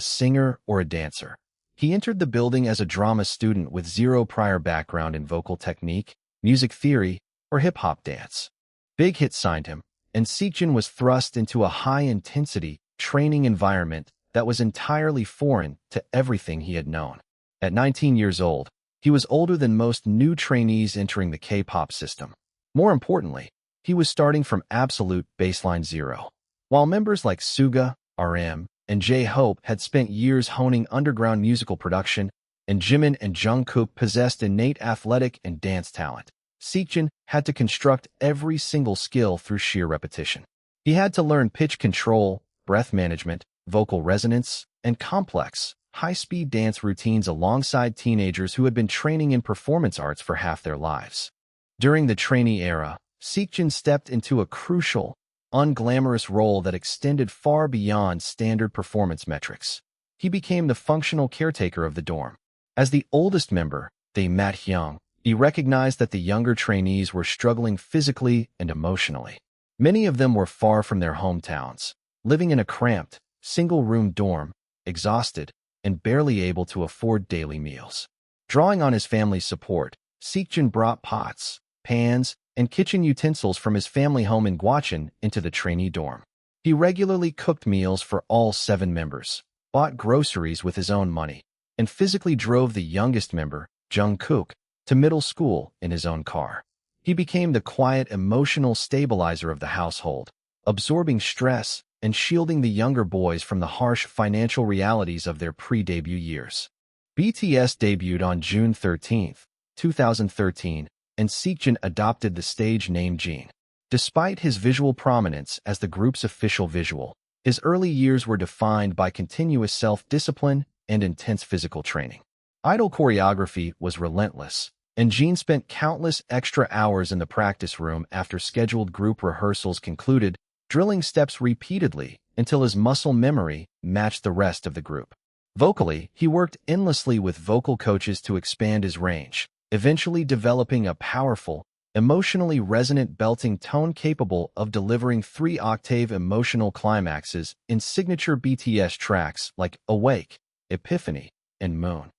singer or a dancer. He entered the building as a drama student with zero prior background in vocal technique, music theory, or hip-hop dance. Big Hit signed him, and Seokjin was thrust into a high-intensity training environment that was entirely foreign to everything he had known. At 19 years old, he was older than most new trainees entering the K-pop system. More importantly, he was starting from absolute baseline zero. While members like Suga, RM, and J-Hope had spent years honing underground musical production, and Jimin and Jungkook possessed innate athletic and dance talent, Seokjin had to construct every single skill through sheer repetition. He had to learn pitch control, breath management, vocal resonance, and complex, high-speed dance routines alongside teenagers who had been training in performance arts for half their lives. During the trainee era, Seokjin stepped into a crucial, unglamorous role that extended far beyond standard performance metrics. He became the functional caretaker of the dorm. As the oldest member, Dae Mat-hyung, he recognized that the younger trainees were struggling physically and emotionally. Many of them were far from their hometowns, living in a cramped, single-room dorm, exhausted, and barely able to afford daily meals. Drawing on his family's support, Seokjin brought pots, pans, and kitchen utensils from his family home in Gwacheon into the trainee dorm. He regularly cooked meals for all 7 members, bought groceries with his own money, and physically drove the youngest member, Jungkook, to middle school in his own car. He became the quiet, emotional stabilizer of the household, absorbing stress and shielding the younger boys from the harsh financial realities of their pre-debut years. BTS debuted on June 13, 2013, and Seokjin adopted the stage name Jin. Despite his visual prominence as the group's official visual, his early years were defined by continuous self-discipline and intense physical training. Idol choreography was relentless, and Jin spent countless extra hours in the practice room after scheduled group rehearsals concluded, drilling steps repeatedly until his muscle memory matched the rest of the group. Vocally, he worked endlessly with vocal coaches to expand his range, eventually developing a powerful, emotionally resonant belting tone capable of delivering 3-octave emotional climaxes in signature BTS tracks like Awake, Epiphany, and Moon.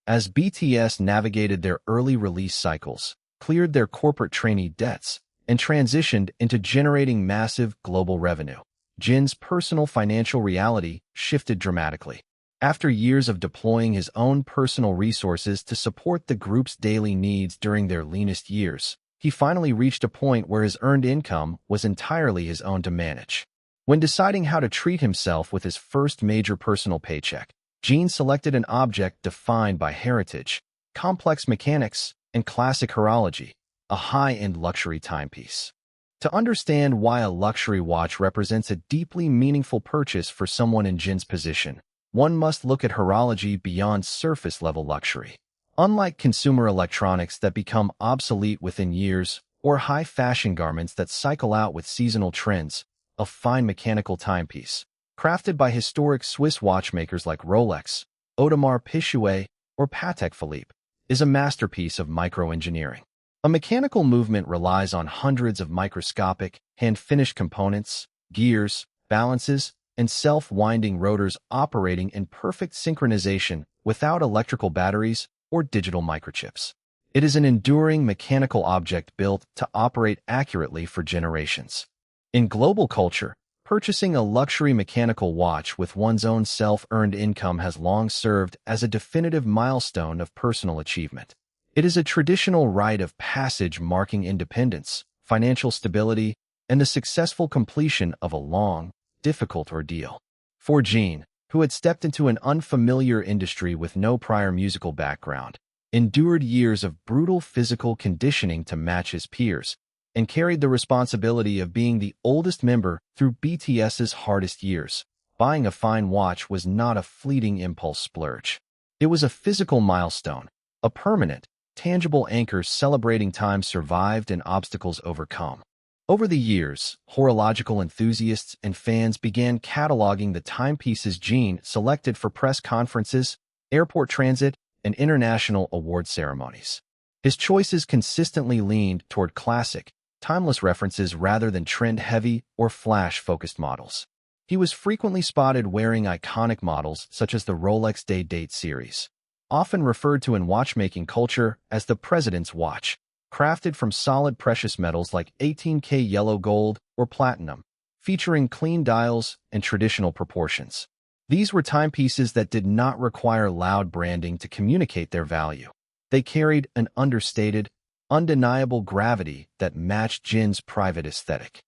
As BTS navigated their early release cycles, cleared their corporate trainee debts, and transitioned into generating massive global revenue, Jin's personal financial reality shifted dramatically. After years of deploying his own personal resources to support the group's daily needs during their leanest years, he finally reached a point where his earned income was entirely his own to manage. When deciding how to treat himself with his first major personal paycheck, Jin selected an object defined by heritage, complex mechanics, and classic horology, a high-end luxury timepiece. To understand why a luxury watch represents a deeply meaningful purchase for someone in Jin's position, one must look at horology beyond surface-level luxury. Unlike consumer electronics that become obsolete within years, or high-fashion garments that cycle out with seasonal trends, a fine mechanical timepiece, crafted by historic Swiss watchmakers like Rolex, Audemars Piguet, or Patek Philippe, is a masterpiece of microengineering. A mechanical movement relies on hundreds of microscopic, hand-finished components, gears, balances, and self-winding rotors operating in perfect synchronization without electrical batteries or digital microchips. It is an enduring mechanical object built to operate accurately for generations. In global culture, purchasing a luxury mechanical watch with one's own self-earned income has long served as a definitive milestone of personal achievement. It is a traditional rite of passage marking independence, financial stability, and the successful completion of a long, difficult ordeal. For Jin, who had stepped into an unfamiliar industry with no prior musical background, endured years of brutal physical conditioning to match his peers, and carried the responsibility of being the oldest member through BTS's hardest years, buying a fine watch was not a fleeting impulse splurge. It was a physical milestone, a permanent, tangible anchor celebrating time survived and obstacles overcome. Over the years, horological enthusiasts and fans began cataloging the timepieces Jin selected for press conferences, airport transit, and international award ceremonies. His choices consistently leaned toward classic, timeless references rather than trend-heavy or flash-focused models. He was frequently spotted wearing iconic models such as the Rolex Day-Date series, often referred to in watchmaking culture as the President's Watch, crafted from solid precious metals like 18K yellow gold or platinum, featuring clean dials and traditional proportions. These were timepieces that did not require loud branding to communicate their value. They carried an understated, undeniable gravity that matched Jin's private aesthetic.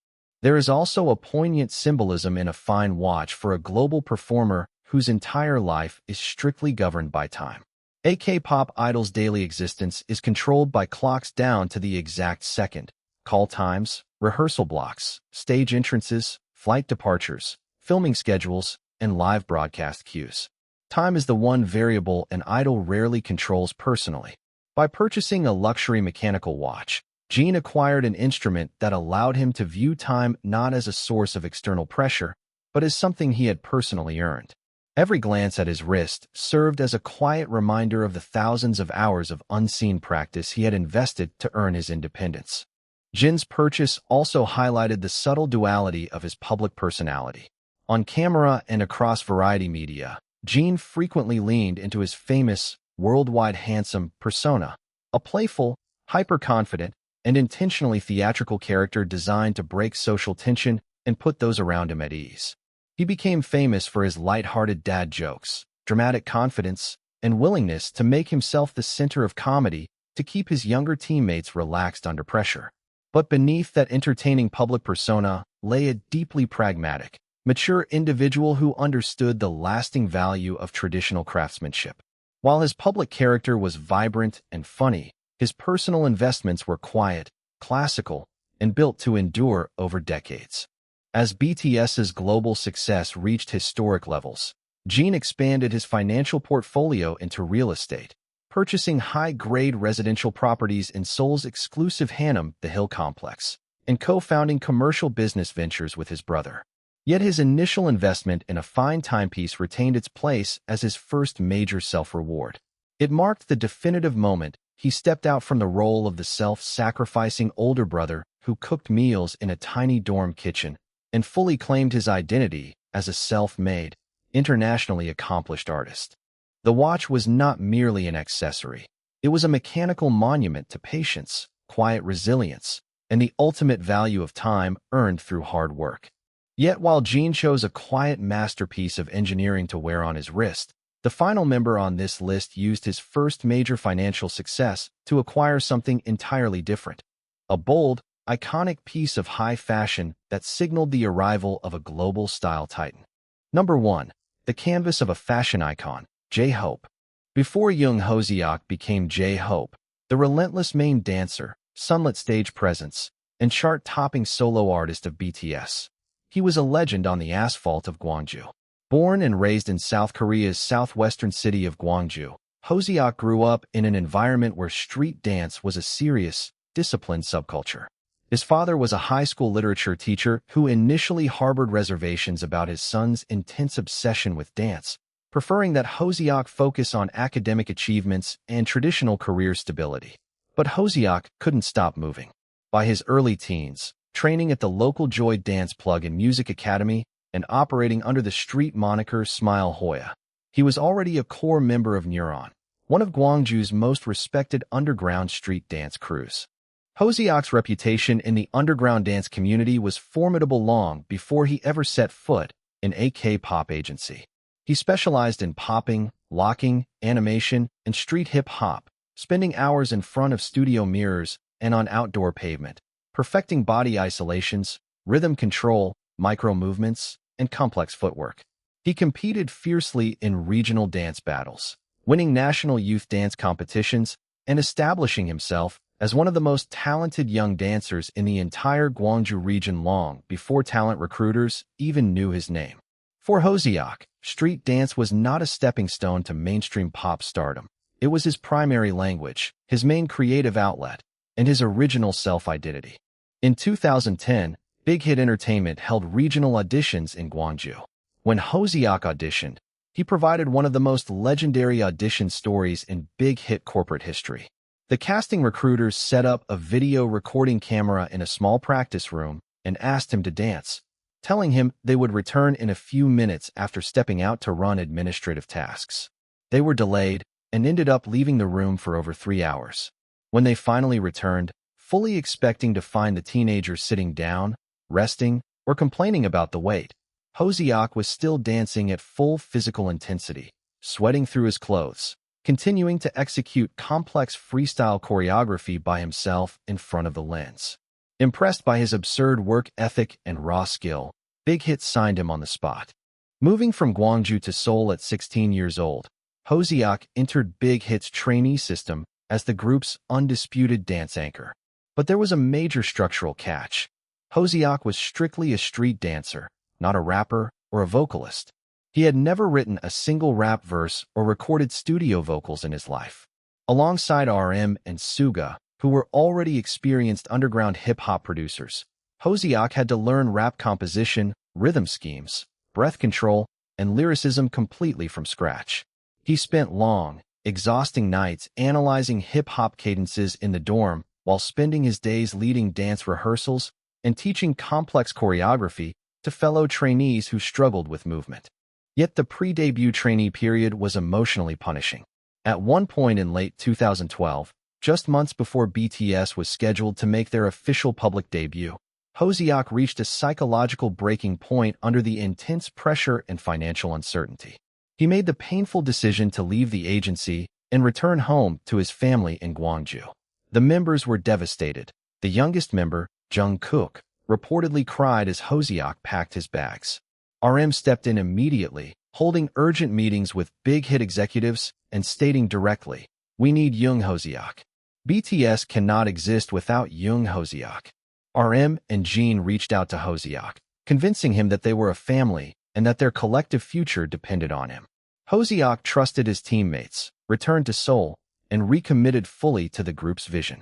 There is also a poignant symbolism in a fine watch for a global performer whose entire life is strictly governed by time. A K-pop idol's daily existence is controlled by clocks down to the exact second, call times, rehearsal blocks, stage entrances, flight departures, filming schedules, and live broadcast cues. Time is the one variable an idol rarely controls personally. By purchasing a luxury mechanical watch, Jin acquired an instrument that allowed him to view time not as a source of external pressure, but as something he had personally earned. Every glance at his wrist served as a quiet reminder of the thousands of hours of unseen practice he had invested to earn his independence. Jin's purchase also highlighted the subtle duality of his public personality. On camera and across variety media, Jin frequently leaned into his famous, worldwide handsome persona, a playful, hyper-confident, and intentionally theatrical character designed to break social tension and put those around him at ease. He became famous for his light-hearted dad jokes, dramatic confidence, and willingness to make himself the center of comedy to keep his younger teammates relaxed under pressure. But beneath that entertaining public persona lay a deeply pragmatic, mature individual who understood the lasting value of traditional craftsmanship. While his public character was vibrant and funny, his personal investments were quiet, classical, and built to endure over decades. As BTS's global success reached historic levels, Jin expanded his financial portfolio into real estate, purchasing high-grade residential properties in Seoul's exclusive Hanam, the Hill complex, and co-founding commercial business ventures with his brother. Yet his initial investment in a fine timepiece retained its place as his first major self-reward. It marked the definitive moment he stepped out from the role of the self-sacrificing older brother who cooked meals in a tiny dorm kitchen and fully claimed his identity as a self-made, internationally accomplished artist. The watch was not merely an accessory. It was a mechanical monument to patience, quiet resilience, and the ultimate value of time earned through hard work. Yet while Jimin chose a quiet masterpiece of engineering to wear on his wrist, the final member on this list used his first major financial success to acquire something entirely different. A bold, iconic piece of high fashion that signaled the arrival of a global style titan. Number 1. The canvas of a fashion icon, J-Hope. Before Jung Hoseok became J-Hope, the relentless main dancer, sunlit stage presence, and chart-topping solo artist of BTS, he was a legend on the asphalt of Gwangju. Born and raised in South Korea's southwestern city of Gwangju, Hoseok grew up in an environment where street dance was a serious, disciplined subculture. His father was a high school literature teacher who initially harbored reservations about his son's intense obsession with dance, preferring that Hoseok focus on academic achievements and traditional career stability. But Hoseok couldn't stop moving. By his early teens, training at the local Joy Dance Plug and Music Academy and operating under the street moniker Smile Hoya, he was already a core member of Neuron, one of Gwangju's most respected underground street dance crews. Hoseok's reputation in the underground dance community was formidable long before he ever set foot in a K-pop agency. He specialized in popping, locking, animation, and street hip-hop, spending hours in front of studio mirrors and on outdoor pavement, perfecting body isolations, rhythm control, micro-movements, and complex footwork. He competed fiercely in regional dance battles, winning national youth dance competitions and establishing himself as one of the most talented young dancers in the entire Gwangju region long before talent recruiters even knew his name. For Hoseok, street dance was not a stepping stone to mainstream pop stardom. It was his primary language, his main creative outlet, and his original self-identity. In 2010, Big Hit Entertainment held regional auditions in Gwangju. When Hoseok auditioned, he provided one of the most legendary audition stories in Big Hit corporate history. The casting recruiters set up a video recording camera in a small practice room and asked him to dance, telling him they would return in a few minutes after stepping out to run administrative tasks. They were delayed and ended up leaving the room for over 3 hours. When they finally returned, fully expecting to find the teenager sitting down, resting, or complaining about the wait, Hoseok was still dancing at full physical intensity, sweating through his clothes, continuing to execute complex freestyle choreography by himself in front of the lens. Impressed by his absurd work ethic and raw skill, Big Hit signed him on the spot. Moving from Gwangju to Seoul at 16 years old, Hoseok entered Big Hit's trainee system as the group's undisputed dance anchor. But there was a major structural catch. Hoseok was strictly a street dancer, not a rapper or a vocalist. He had never written a single rap verse or recorded studio vocals in his life. Alongside RM and Suga, who were already experienced underground hip-hop producers, Hoseok had to learn rap composition, rhythm schemes, breath control, and lyricism completely from scratch. He spent long, exhausting nights analyzing hip-hop cadences in the dorm while spending his days leading dance rehearsals and teaching complex choreography to fellow trainees who struggled with movement. Yet the pre-debut trainee period was emotionally punishing. At one point in late 2012, just months before BTS was scheduled to make their official public debut, Hoseok reached a psychological breaking point under the intense pressure and financial uncertainty. He made the painful decision to leave the agency and return home to his family in Gwangju. The members were devastated. The youngest member, Jungkook, reportedly cried as Hoseok packed his bags. RM stepped in immediately, holding urgent meetings with Big Hit executives and stating directly, "We need Jung Hoseok. BTS cannot exist without Jung Hoseok." RM and Jimin reached out to Hoseok, convincing him that they were a family and that their collective future depended on him. Hoseok trusted his teammates, returned to Seoul, and recommitted fully to the group's vision.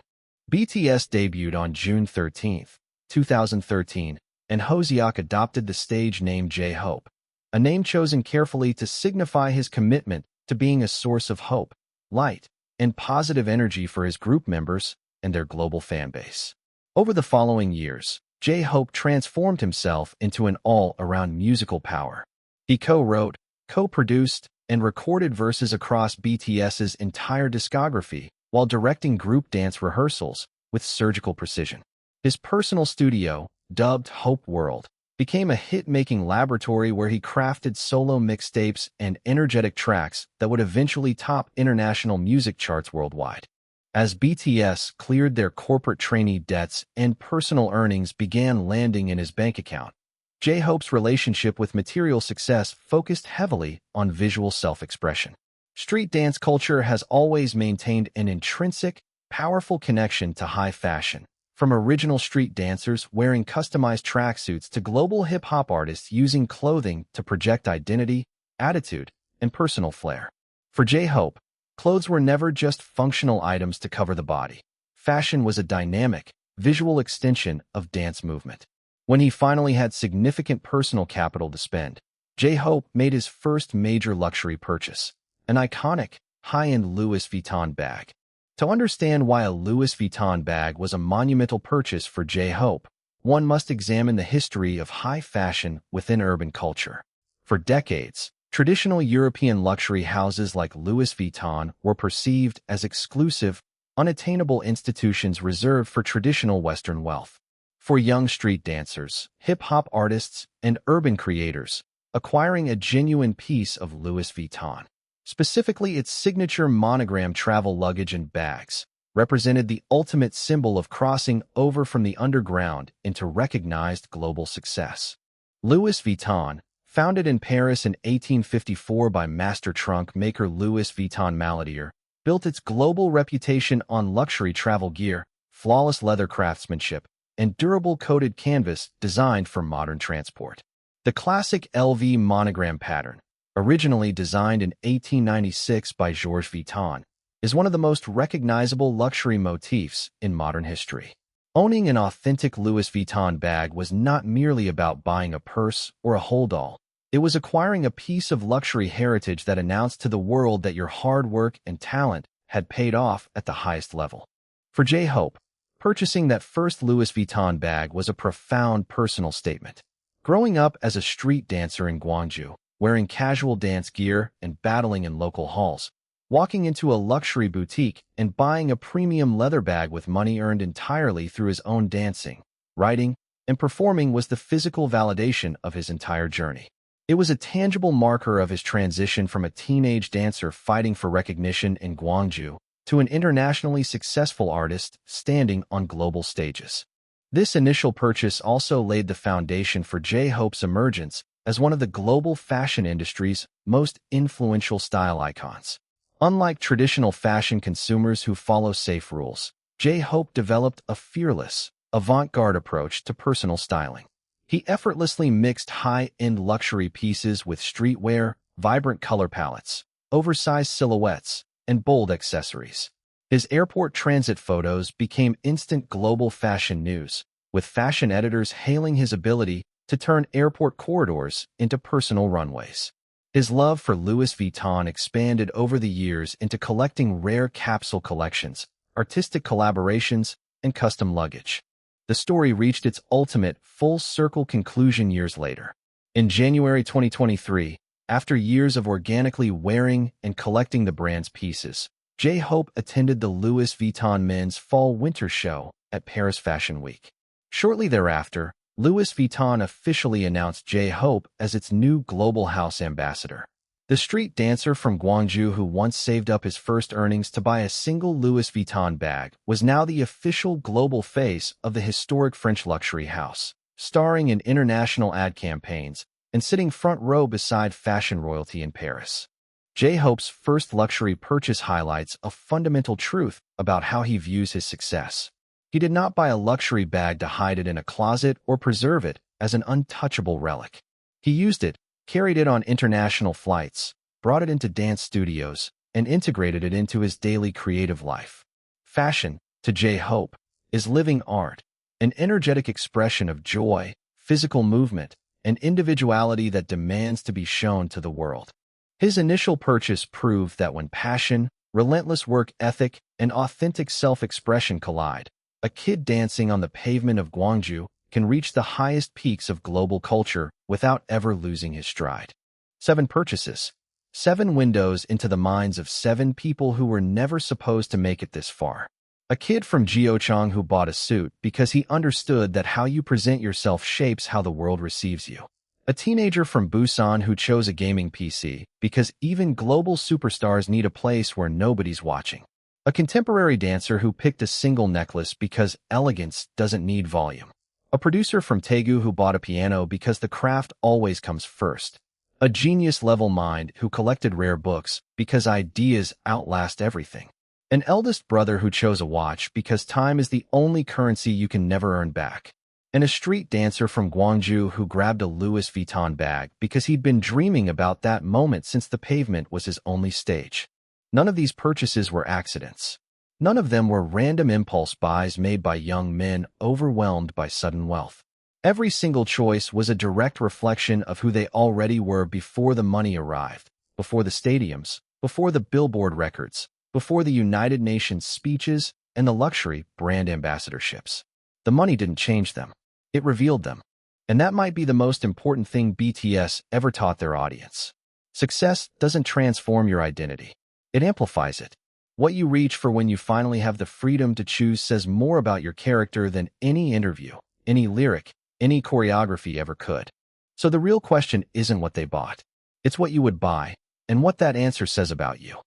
BTS debuted on June 13, 2013, and Hoseok adopted the stage name J-Hope, a name chosen carefully to signify his commitment to being a source of hope, light, and positive energy for his group members and their global fanbase. Over the following years, J-Hope transformed himself into an all-around musical power. He co-wrote, co-produced, and recorded verses across BTS's entire discography while directing group dance rehearsals with surgical precision. His personal studio, dubbed Hope World, became a hit-making laboratory where he crafted solo mixtapes and energetic tracks that would eventually top international music charts worldwide. As BTS cleared their corporate trainee debts and personal earnings began landing in his bank account, J-Hope's relationship with material success focused heavily on visual self-expression. Street dance culture has always maintained an intrinsic, powerful connection to high fashion, from original street dancers wearing customized tracksuits to global hip-hop artists using clothing to project identity, attitude, and personal flair. For J-Hope, clothes were never just functional items to cover the body. Fashion was a dynamic, visual extension of dance movement. When he finally had significant personal capital to spend, J-Hope made his first major luxury purchase, an iconic, high-end Louis Vuitton bag. To understand why a Louis Vuitton bag was a monumental purchase for J-Hope, one must examine the history of high fashion within urban culture. For decades, traditional European luxury houses like Louis Vuitton were perceived as exclusive, unattainable institutions reserved for traditional Western wealth. For young street dancers, hip-hop artists, and urban creators, acquiring a genuine piece of Louis Vuitton, specifically its signature monogram travel luggage and bags, represented the ultimate symbol of crossing over from the underground into recognized global success. Louis Vuitton, founded in Paris in 1854 by master trunk maker Louis Vuitton Maladier, built its global reputation on luxury travel gear, flawless leather craftsmanship, and durable coated canvas designed for modern transport. The classic LV monogram pattern, originally designed in 1896 by Georges Vuitton, is one of the most recognizable luxury motifs in modern history. Owning an authentic Louis Vuitton bag was not merely about buying a purse or a hold-all. It was acquiring a piece of luxury heritage that announced to the world that your hard work and talent had paid off at the highest level. For J-Hope, purchasing that first Louis Vuitton bag was a profound personal statement. Growing up as a street dancer in Gwangju, wearing casual dance gear and battling in local halls, walking into a luxury boutique and buying a premium leather bag with money earned entirely through his own dancing, writing, and performing was the physical validation of his entire journey. It was a tangible marker of his transition from a teenage dancer fighting for recognition in Gwangju to an internationally successful artist standing on global stages. This initial purchase also laid the foundation for J-Hope's emergence as one of the global fashion industry's most influential style icons. Unlike traditional fashion consumers who follow safe rules, J-Hope developed a fearless, avant-garde approach to personal styling. He effortlessly mixed high-end luxury pieces with streetwear, vibrant color palettes, oversized silhouettes, and bold accessories. His airport transit photos became instant global fashion news, with fashion editors hailing his ability to turn airport corridors into personal runways. His love for Louis Vuitton expanded over the years into collecting rare capsule collections, artistic collaborations, and custom luggage. The story reached its ultimate full-circle conclusion years later. In January 2023, after years of organically wearing and collecting the brand's pieces, J-Hope attended the Louis Vuitton Men's Fall-Winter Show at Paris Fashion Week. Shortly thereafter, Louis Vuitton officially announced J-Hope as its new global house ambassador. The street dancer from Gwangju who once saved up his first earnings to buy a single Louis Vuitton bag was now the official global face of the historic French luxury house, starring in international ad campaigns and sitting front row beside fashion royalty in Paris. J-Hope's first luxury purchase highlights a fundamental truth about how he views his success. He did not buy a luxury bag to hide it in a closet or preserve it as an untouchable relic. He used it, carried it on international flights, brought it into dance studios, and integrated it into his daily creative life. Fashion, to J-Hope, is living art, an energetic expression of joy, physical movement, and individuality that demands to be shown to the world. His initial purchase proved that when passion, Relentless work ethic and authentic self-expression collide. A kid dancing on the pavement of Gwangju can reach the highest peaks of global culture without ever losing his stride. 7 purchases. 7 windows into the minds of 7 people who were never supposed to make it this far. A kid from Geochang who bought a suit because he understood that how you present yourself shapes how the world receives you. A teenager from Busan who chose a gaming PC because even global superstars need a place where nobody's watching. A contemporary dancer who picked a single necklace because elegance doesn't need volume. A producer from Daegu who bought a piano because the craft always comes first. A genius-level mind who collected rare books because ideas outlast everything. An eldest brother who chose a watch because time is the only currency you can never earn back. And a street dancer from Gwangju who grabbed a Louis Vuitton bag because he'd been dreaming about that moment since the pavement was his only stage. None of these purchases were accidents. None of them were random impulse buys made by young men overwhelmed by sudden wealth. Every single choice was a direct reflection of who they already were before the money arrived, before the stadiums, before the Billboard records, before the United Nations speeches and the luxury brand ambassadorships. The money didn't change them. It revealed them. And that might be the most important thing BTS ever taught their audience. Success doesn't transform your identity. It amplifies it. What you reach for when you finally have the freedom to choose says more about your character than any interview, any lyric, any choreography ever could. So the real question isn't what they bought. It's what you would buy, and what that answer says about you.